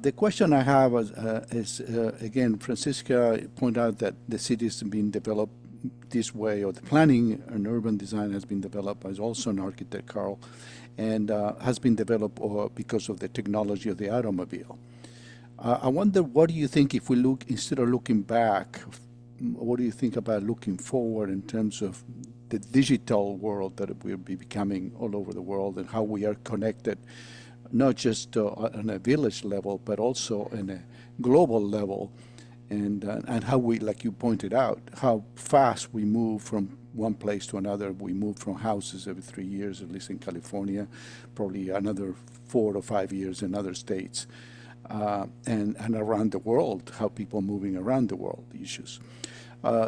H: The question I have is again, Francisca pointed out that the city is being developed this way, or the planning and urban design has been developed by also an architect, Carl, and has been developed because of the technology of the automobile. I wonder, what do you think, if we look, instead of looking back, what do you think about looking forward in terms of the digital world that will be becoming all over the world, and how we are connected, not just on a village level, but also on a global level, and how we, like you pointed out, how fast we move from one place to another. We move from houses every 3 years, at least in California, probably another 4 to 5 years in other states, and around the world, how people are moving around the world, the issues. How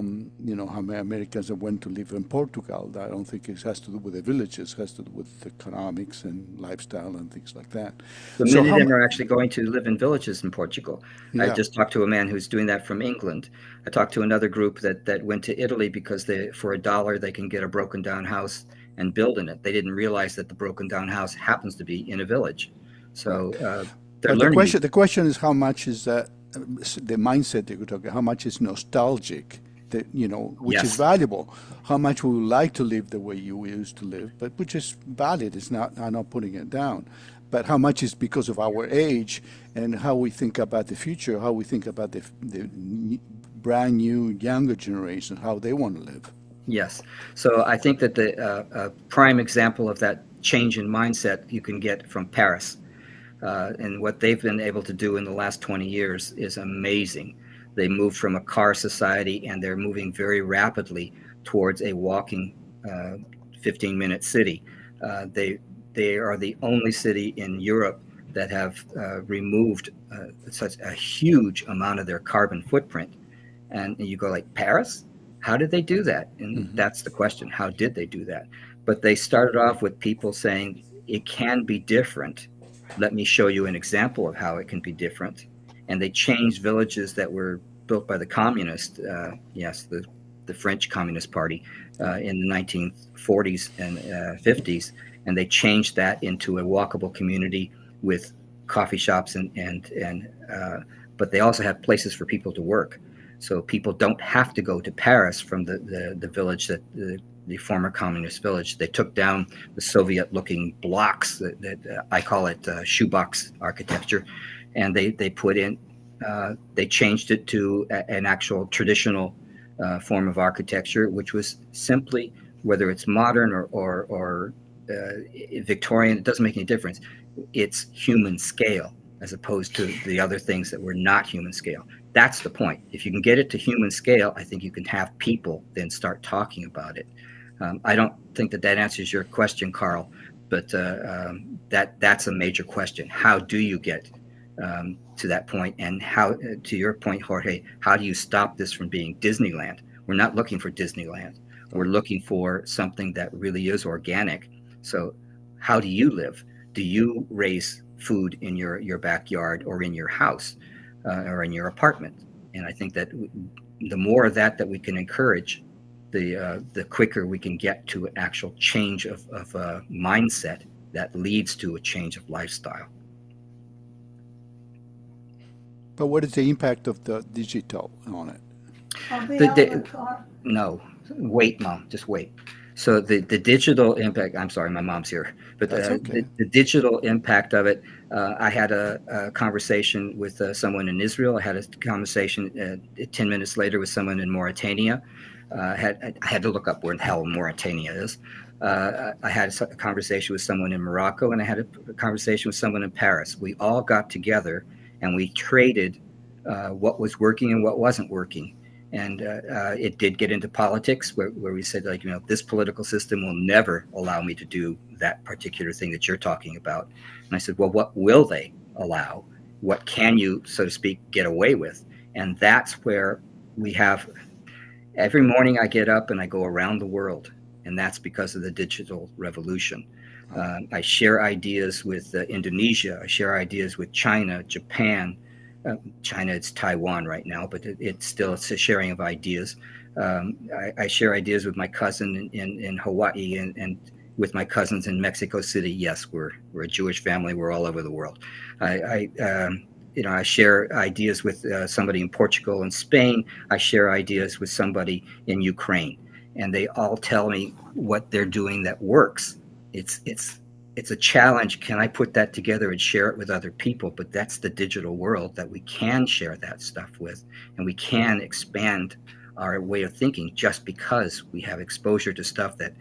H: many Americans that went to live in Portugal, I don't think it has to do with the villages, it has to do with economics and lifestyle and things like that.
B: So many of them are actually going to live in villages in Portugal. Yeah. I just talked to a man who's doing that from England. I talked to another group that went to Italy because for $1 they can get a broken down house and build in it. They didn't realize that the broken down house happens to be in a village. So
H: but the question is, how much is that? The mindset that you're talking, how much is nostalgic, which
B: yes.
H: is valuable, how much we would like to live the way you used to live, but which is valid. It's not, I'm not putting it down, but how much is because of our age and how we think about the future, how we think about the brand new younger generation, how they want to live.
B: Yes. So I think that the prime example of that change in mindset you can get from Paris. And what they've been able to do in the last 20 years is amazing. They moved from a car society and they're moving very rapidly towards a walking 15-minute city. They are the only city in Europe that have removed such a huge amount of their carbon footprint. And you go like, Paris? How did they do that? And that's the question. How did they do that? But they started off with people saying it can be different. Let me show you an example of how it can be different. And they changed villages that were built by the communists, the French Communist Party, in the 1940s and 50s, and they changed that into a walkable community with coffee shops but they also have places for people to work. So people don't have to go to Paris from the village that the former communist village. They took down the Soviet-looking blocks that I call it shoebox architecture, and they put in they changed it to an actual traditional form of architecture, which was simply, whether it's modern or Victorian, it doesn't make any difference. It's human scale as opposed to the other things that were not human scale. That's the point. If you can get it to human scale, I think you can have people then start talking about it. I don't think that answers your question, Carl, but that's a major question. How do you get to that point? And how, to your point, Jorge, how do you stop this from being Disneyland? We're not looking for Disneyland. We're looking for something that really is organic. So how do you live? Do you raise food in your backyard or in your house or in your apartment? And I think that the more of that we can encourage, the quicker we can get to an actual change of mindset that leads to a change of lifestyle.
H: But what is the impact of the digital on it?
B: No, wait, Mom, just wait. So the digital impact, I'm sorry, my mom's here, but
H: okay.
B: the digital impact of it, I had a conversation with someone in Israel. I had a conversation 10 minutes later with someone in Mauritania. I had to look up where in hell Mauritania is. I had a conversation with someone in Morocco, and I had a conversation with someone in Paris. We all got together and we traded what was working and what wasn't working. And it did get into politics where we said, like, this political system will never allow me to do that particular thing that you're talking about. And I said, well, what will they allow? What can you, so to speak, get away with? And that's where we have, every morning I get up and I go around the world. And that's because of the digital revolution. I share ideas with Indonesia. I share ideas with China, Japan. China, it's Taiwan right now, but it's a sharing of ideas. I share ideas with my cousin in Hawaii and with my cousins in Mexico City. Yes, we're a Jewish family. We're all over the world. I share ideas with somebody in Portugal and Spain. I share ideas with somebody in Ukraine, and they all tell me what they're doing that works. It's a challenge. Can I put that together and share it with other people? But that's the digital world that we can share that stuff with, and we can expand our way of thinking just because we have exposure to stuff that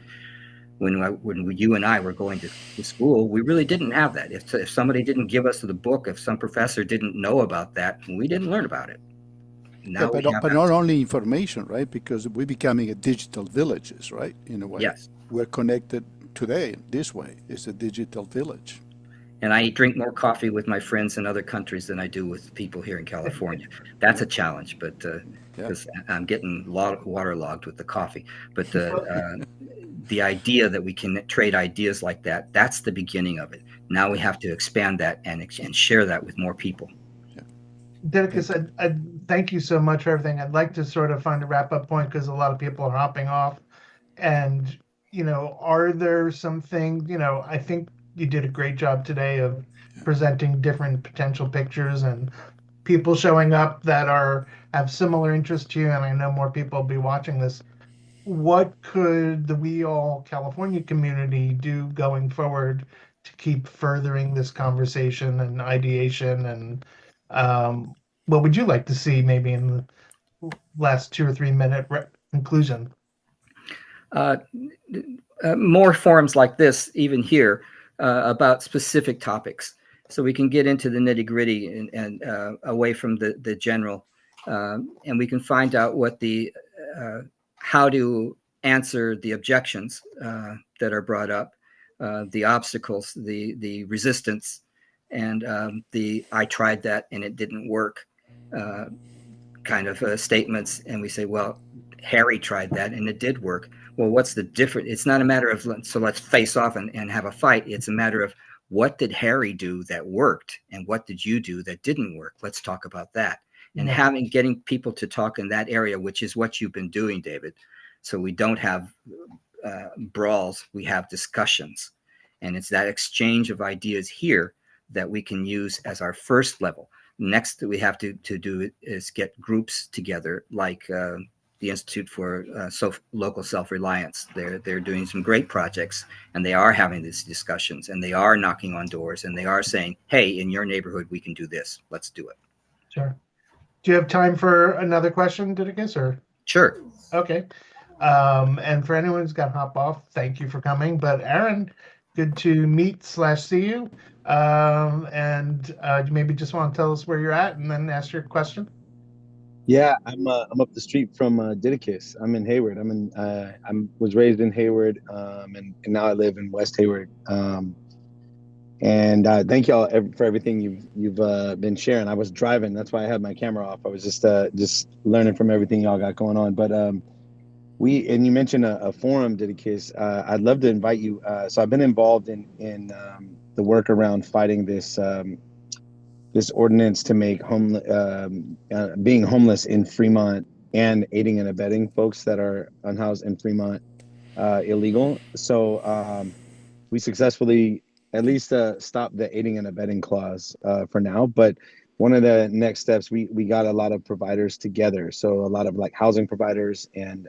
B: when you and I were going to school, we really didn't have that. If somebody didn't give us the book, if some professor didn't know about that, we didn't learn about it. Now
H: but not only information, right? Because we're becoming a digital villages, right? In a way.
B: Yes.
H: We're connected today this way. It's a digital village.
B: And I drink more coffee with my friends in other countries than I do with people here in California. That's a challenge, but because I'm getting waterlogged with the coffee. But the idea that we can trade ideas like that, that's the beginning of it. Now we have to expand that and share that with more people.
A: Didacus, I thank you so much for everything. I'd like to sort of find a wrap-up point because a lot of people are hopping off. And, are there some things, I think you did a great job today of presenting different potential pictures and people showing up that have similar interests to you. And I know more people will be watching this. What could the We All California community do going forward to keep furthering this conversation and ideation? And what would you like to see maybe in the last 2 or 3 minute conclusion?
B: More forums like this, even here, about specific topics, so we can get into the nitty gritty and away from the general, and we can find out what how to answer the objections that are brought up, the obstacles, the resistance, and I tried that and it didn't work kind of statements. And we say, well, Harry tried that and it did work. Well, what's the difference? It's not a matter of, so let's face off and have a fight. It's a matter of, what did Harry do that worked and what did you do that didn't work? Let's talk about that. And getting people to talk in that area, which is what you've been doing, David. So we don't have brawls, we have discussions. And it's that exchange of ideas here that we can use as our first level. Next that we have to do is get groups together, like the Institute for Local Self-Reliance. They're doing some great projects, and they are having these discussions, and they are knocking on doors, and they are saying, hey, in your neighborhood, we can do this. Let's do it.
A: Sure. Do you have time for another question, Didacus? Or?
B: Sure.
A: Okay. And for anyone who's got to hop off, thank you for coming. But Aaron, good to meet/see you. And you maybe just want to tell us where you're at and then ask your question.
I: Yeah, I'm up the street from Didacus. I'm in Hayward. I was raised in Hayward, and now I live in West Hayward. And thank y'all for everything you've been sharing. I was driving, that's why I had my camera off. I was just learning from everything y'all got going on. But you mentioned a forum, Didacus. I'd love to invite you. So I've been involved in the work around fighting this ordinance to make being homeless in Fremont and aiding and abetting folks that are unhoused in Fremont illegal. So we successfully at least stopped the aiding and abetting clause for now. But one of the next steps, we got a lot of providers together. So a lot of like housing providers and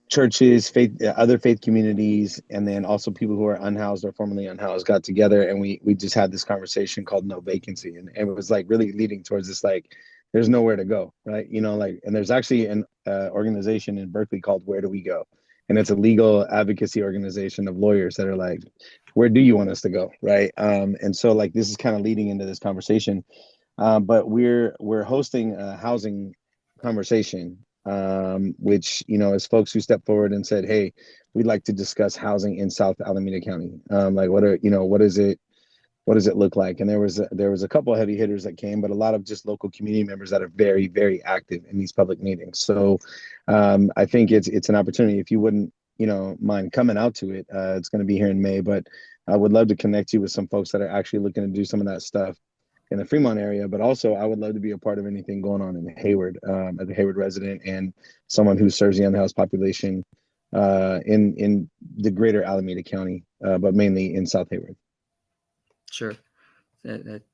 I: churches, other faith communities, and then also people who are unhoused or formerly unhoused got together, and we just had this conversation called No Vacancy, and it was like really leading towards this, like, there's nowhere to go, right? And there's actually an organization in Berkeley called Where Do We Go? And it's a legal advocacy organization of lawyers that are like, where do you want us to go, right? And so like this is kind of leading into this conversation, but we're hosting a housing conversation, which, is folks who stepped forward and said, hey, we'd like to discuss housing in South Alameda County. Like what does it look like? And there was a couple of heavy hitters that came, but a lot of just local community members that are very, very active in these public meetings. So I think it's an opportunity. If you wouldn't, mind coming out to it, it's going to be here in May, but I would love to connect you with some folks that are actually looking to do some of that stuff in the Fremont area, but also I would love to be a part of anything going on in Hayward, as a Hayward resident and someone who serves the unhoused population in the greater Alameda County, but mainly in South Hayward.
B: Sure.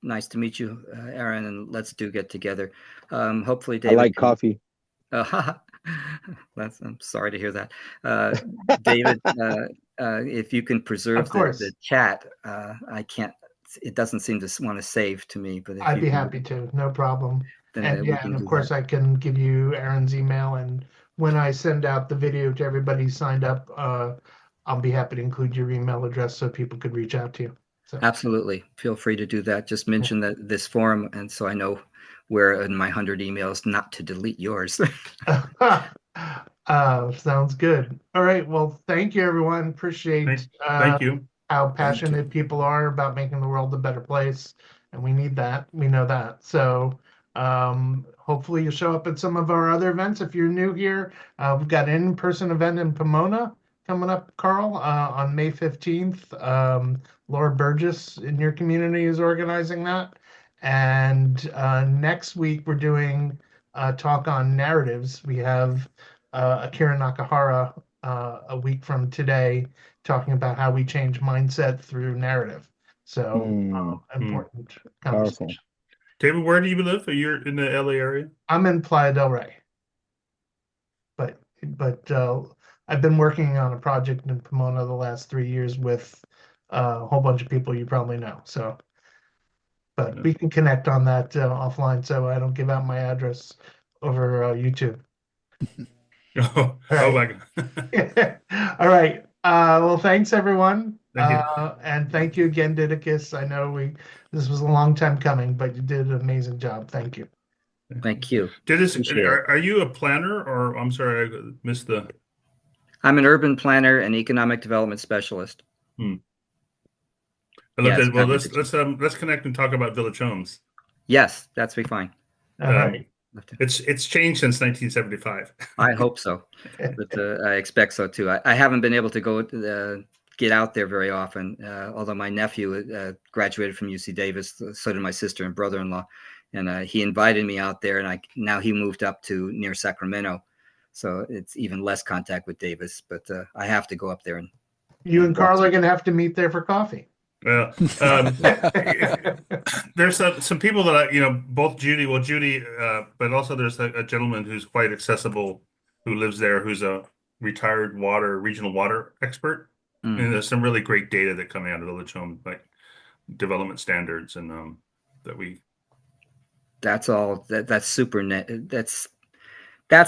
B: Nice to meet you, Aaron, and let's get together. Hopefully, David.
I: I like coffee.
B: I'm sorry to hear that. David, if you can preserve the chat, I can't. It doesn't seem to want to save to me, but
A: I'd be happy to, no problem. And of course I can give you Aaron's email, and when I send out the video to everybody signed up, I'll be happy to include your email address so people could reach out to you. So.
B: Absolutely, feel free to do that. Just mention that this forum, and so I know where in my 100 emails not to delete yours.
A: Sounds good. All right, well, thank you, everyone. Appreciate.
F: Thank you.
A: How passionate people are about making the world a better place, and we need that. We know that. So hopefully you'll show up at some of our other events. If you're new here, we've got an in-person event in Pomona coming up, Carl, on May 15th. Laura Burgess in your community is organizing that. And next week we're doing a talk on narratives. We have Akira Nakahara a week from today, talking about how we change mindset through narrative. So important conversation.
I: Powerful.
F: David, where do you live? Are you in the LA area?
A: I'm in Playa del Rey, but I've been working on a project in Pomona the last 3 years with a whole bunch of people you probably know. So, but we can connect on that offline, so I don't give out my address over YouTube.
F: Oh,
A: All
F: my God.
A: All right. Well, thanks everyone.
F: Thank you.
A: And thank you again, Didacus. I know this was a long time coming, but you did an amazing job. Thank you.
B: Thank you.
G: Appreciate it.
F: Are you a planner, or I'm sorry, I missed the.
B: I'm an urban planner and economic development specialist.
F: I love
B: Yeah,
F: that. Well, let's connect and talk about village homes.
B: Yes, that's be fine.
A: All right.
F: It's changed since 1975.
B: I hope so, but I expect so too. I haven't been able to go get out there very often, although my nephew graduated from UC Davis, so did my sister and brother-in-law, and he invited me out there, and now he moved up to near Sacramento, so it's even less contact with Davis, but I have to go up there. And
A: you and Carl are going to have to meet there for coffee.
F: Well, there's some people that both Judy, but also there's a gentleman who's quite accessible, who lives there, who's a retired regional water expert. And there's some really great data that coming out of Village Home, like development standards, and
B: that's all. That's super net. That's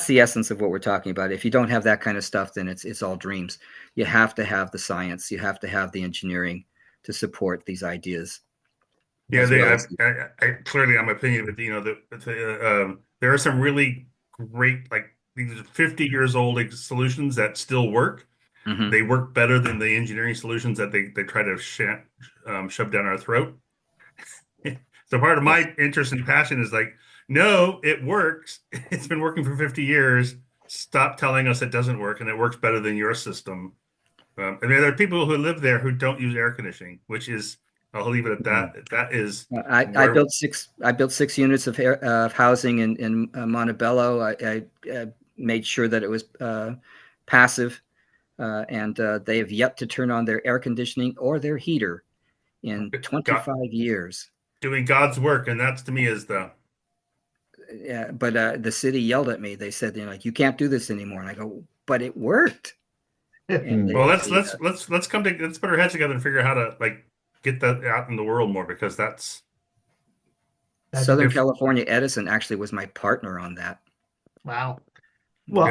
B: the essence of what we're talking about. If you don't have that kind of stuff, then it's all dreams. You have to have the science. You have to have the engineering to support these ideas.
F: Yeah, I clearly, I'm opinion, but there are some really great, like, these 50 years old solutions that still work.
B: Mm-hmm.
F: They work better than the engineering solutions that they try to shove down our throat. So part of my interest and passion is like, no, it works. It's been working for 50 years. Stop telling us it doesn't work, and it works better than your system. And there are people who live there who don't use air conditioning, which is, I'll leave it at that. That is,
B: I built 6 units of housing in Montebello. I made sure that it was passive, and they have yet to turn on their air conditioning or their heater in 25 years.
F: Doing God's work, and that's to me is the.
B: Yeah, but the city yelled at me. They said, you can't do this anymore, and I go, but it worked.
F: Well, let's put our heads together and figure out how to get that out in the world more, because that's
B: Southern California Edison actually was my partner on that.
A: Wow. Well,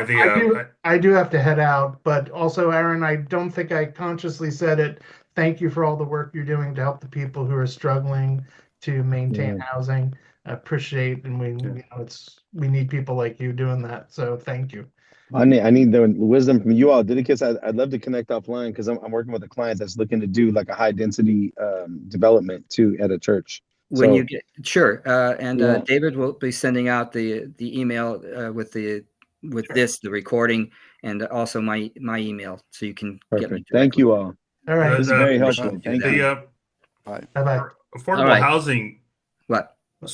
A: I do have to head out, but also, Aaron, I don't think I consciously said it. Thank you for all the work you're doing to help the people who are struggling to maintain housing. I appreciate, and we need people like you doing that. So thank you.
I: I need the wisdom from you all. Didacus, I'd love to connect offline, because I'm working with a client that's looking to do like a high density development too at a church.
B: When you get David will be sending out the email with the recording, and also my email, so you can get me.
I: Thank you all.
A: All right,
I: this is very helpful. Thank you.
F: Bye. Affordable housing.
B: What?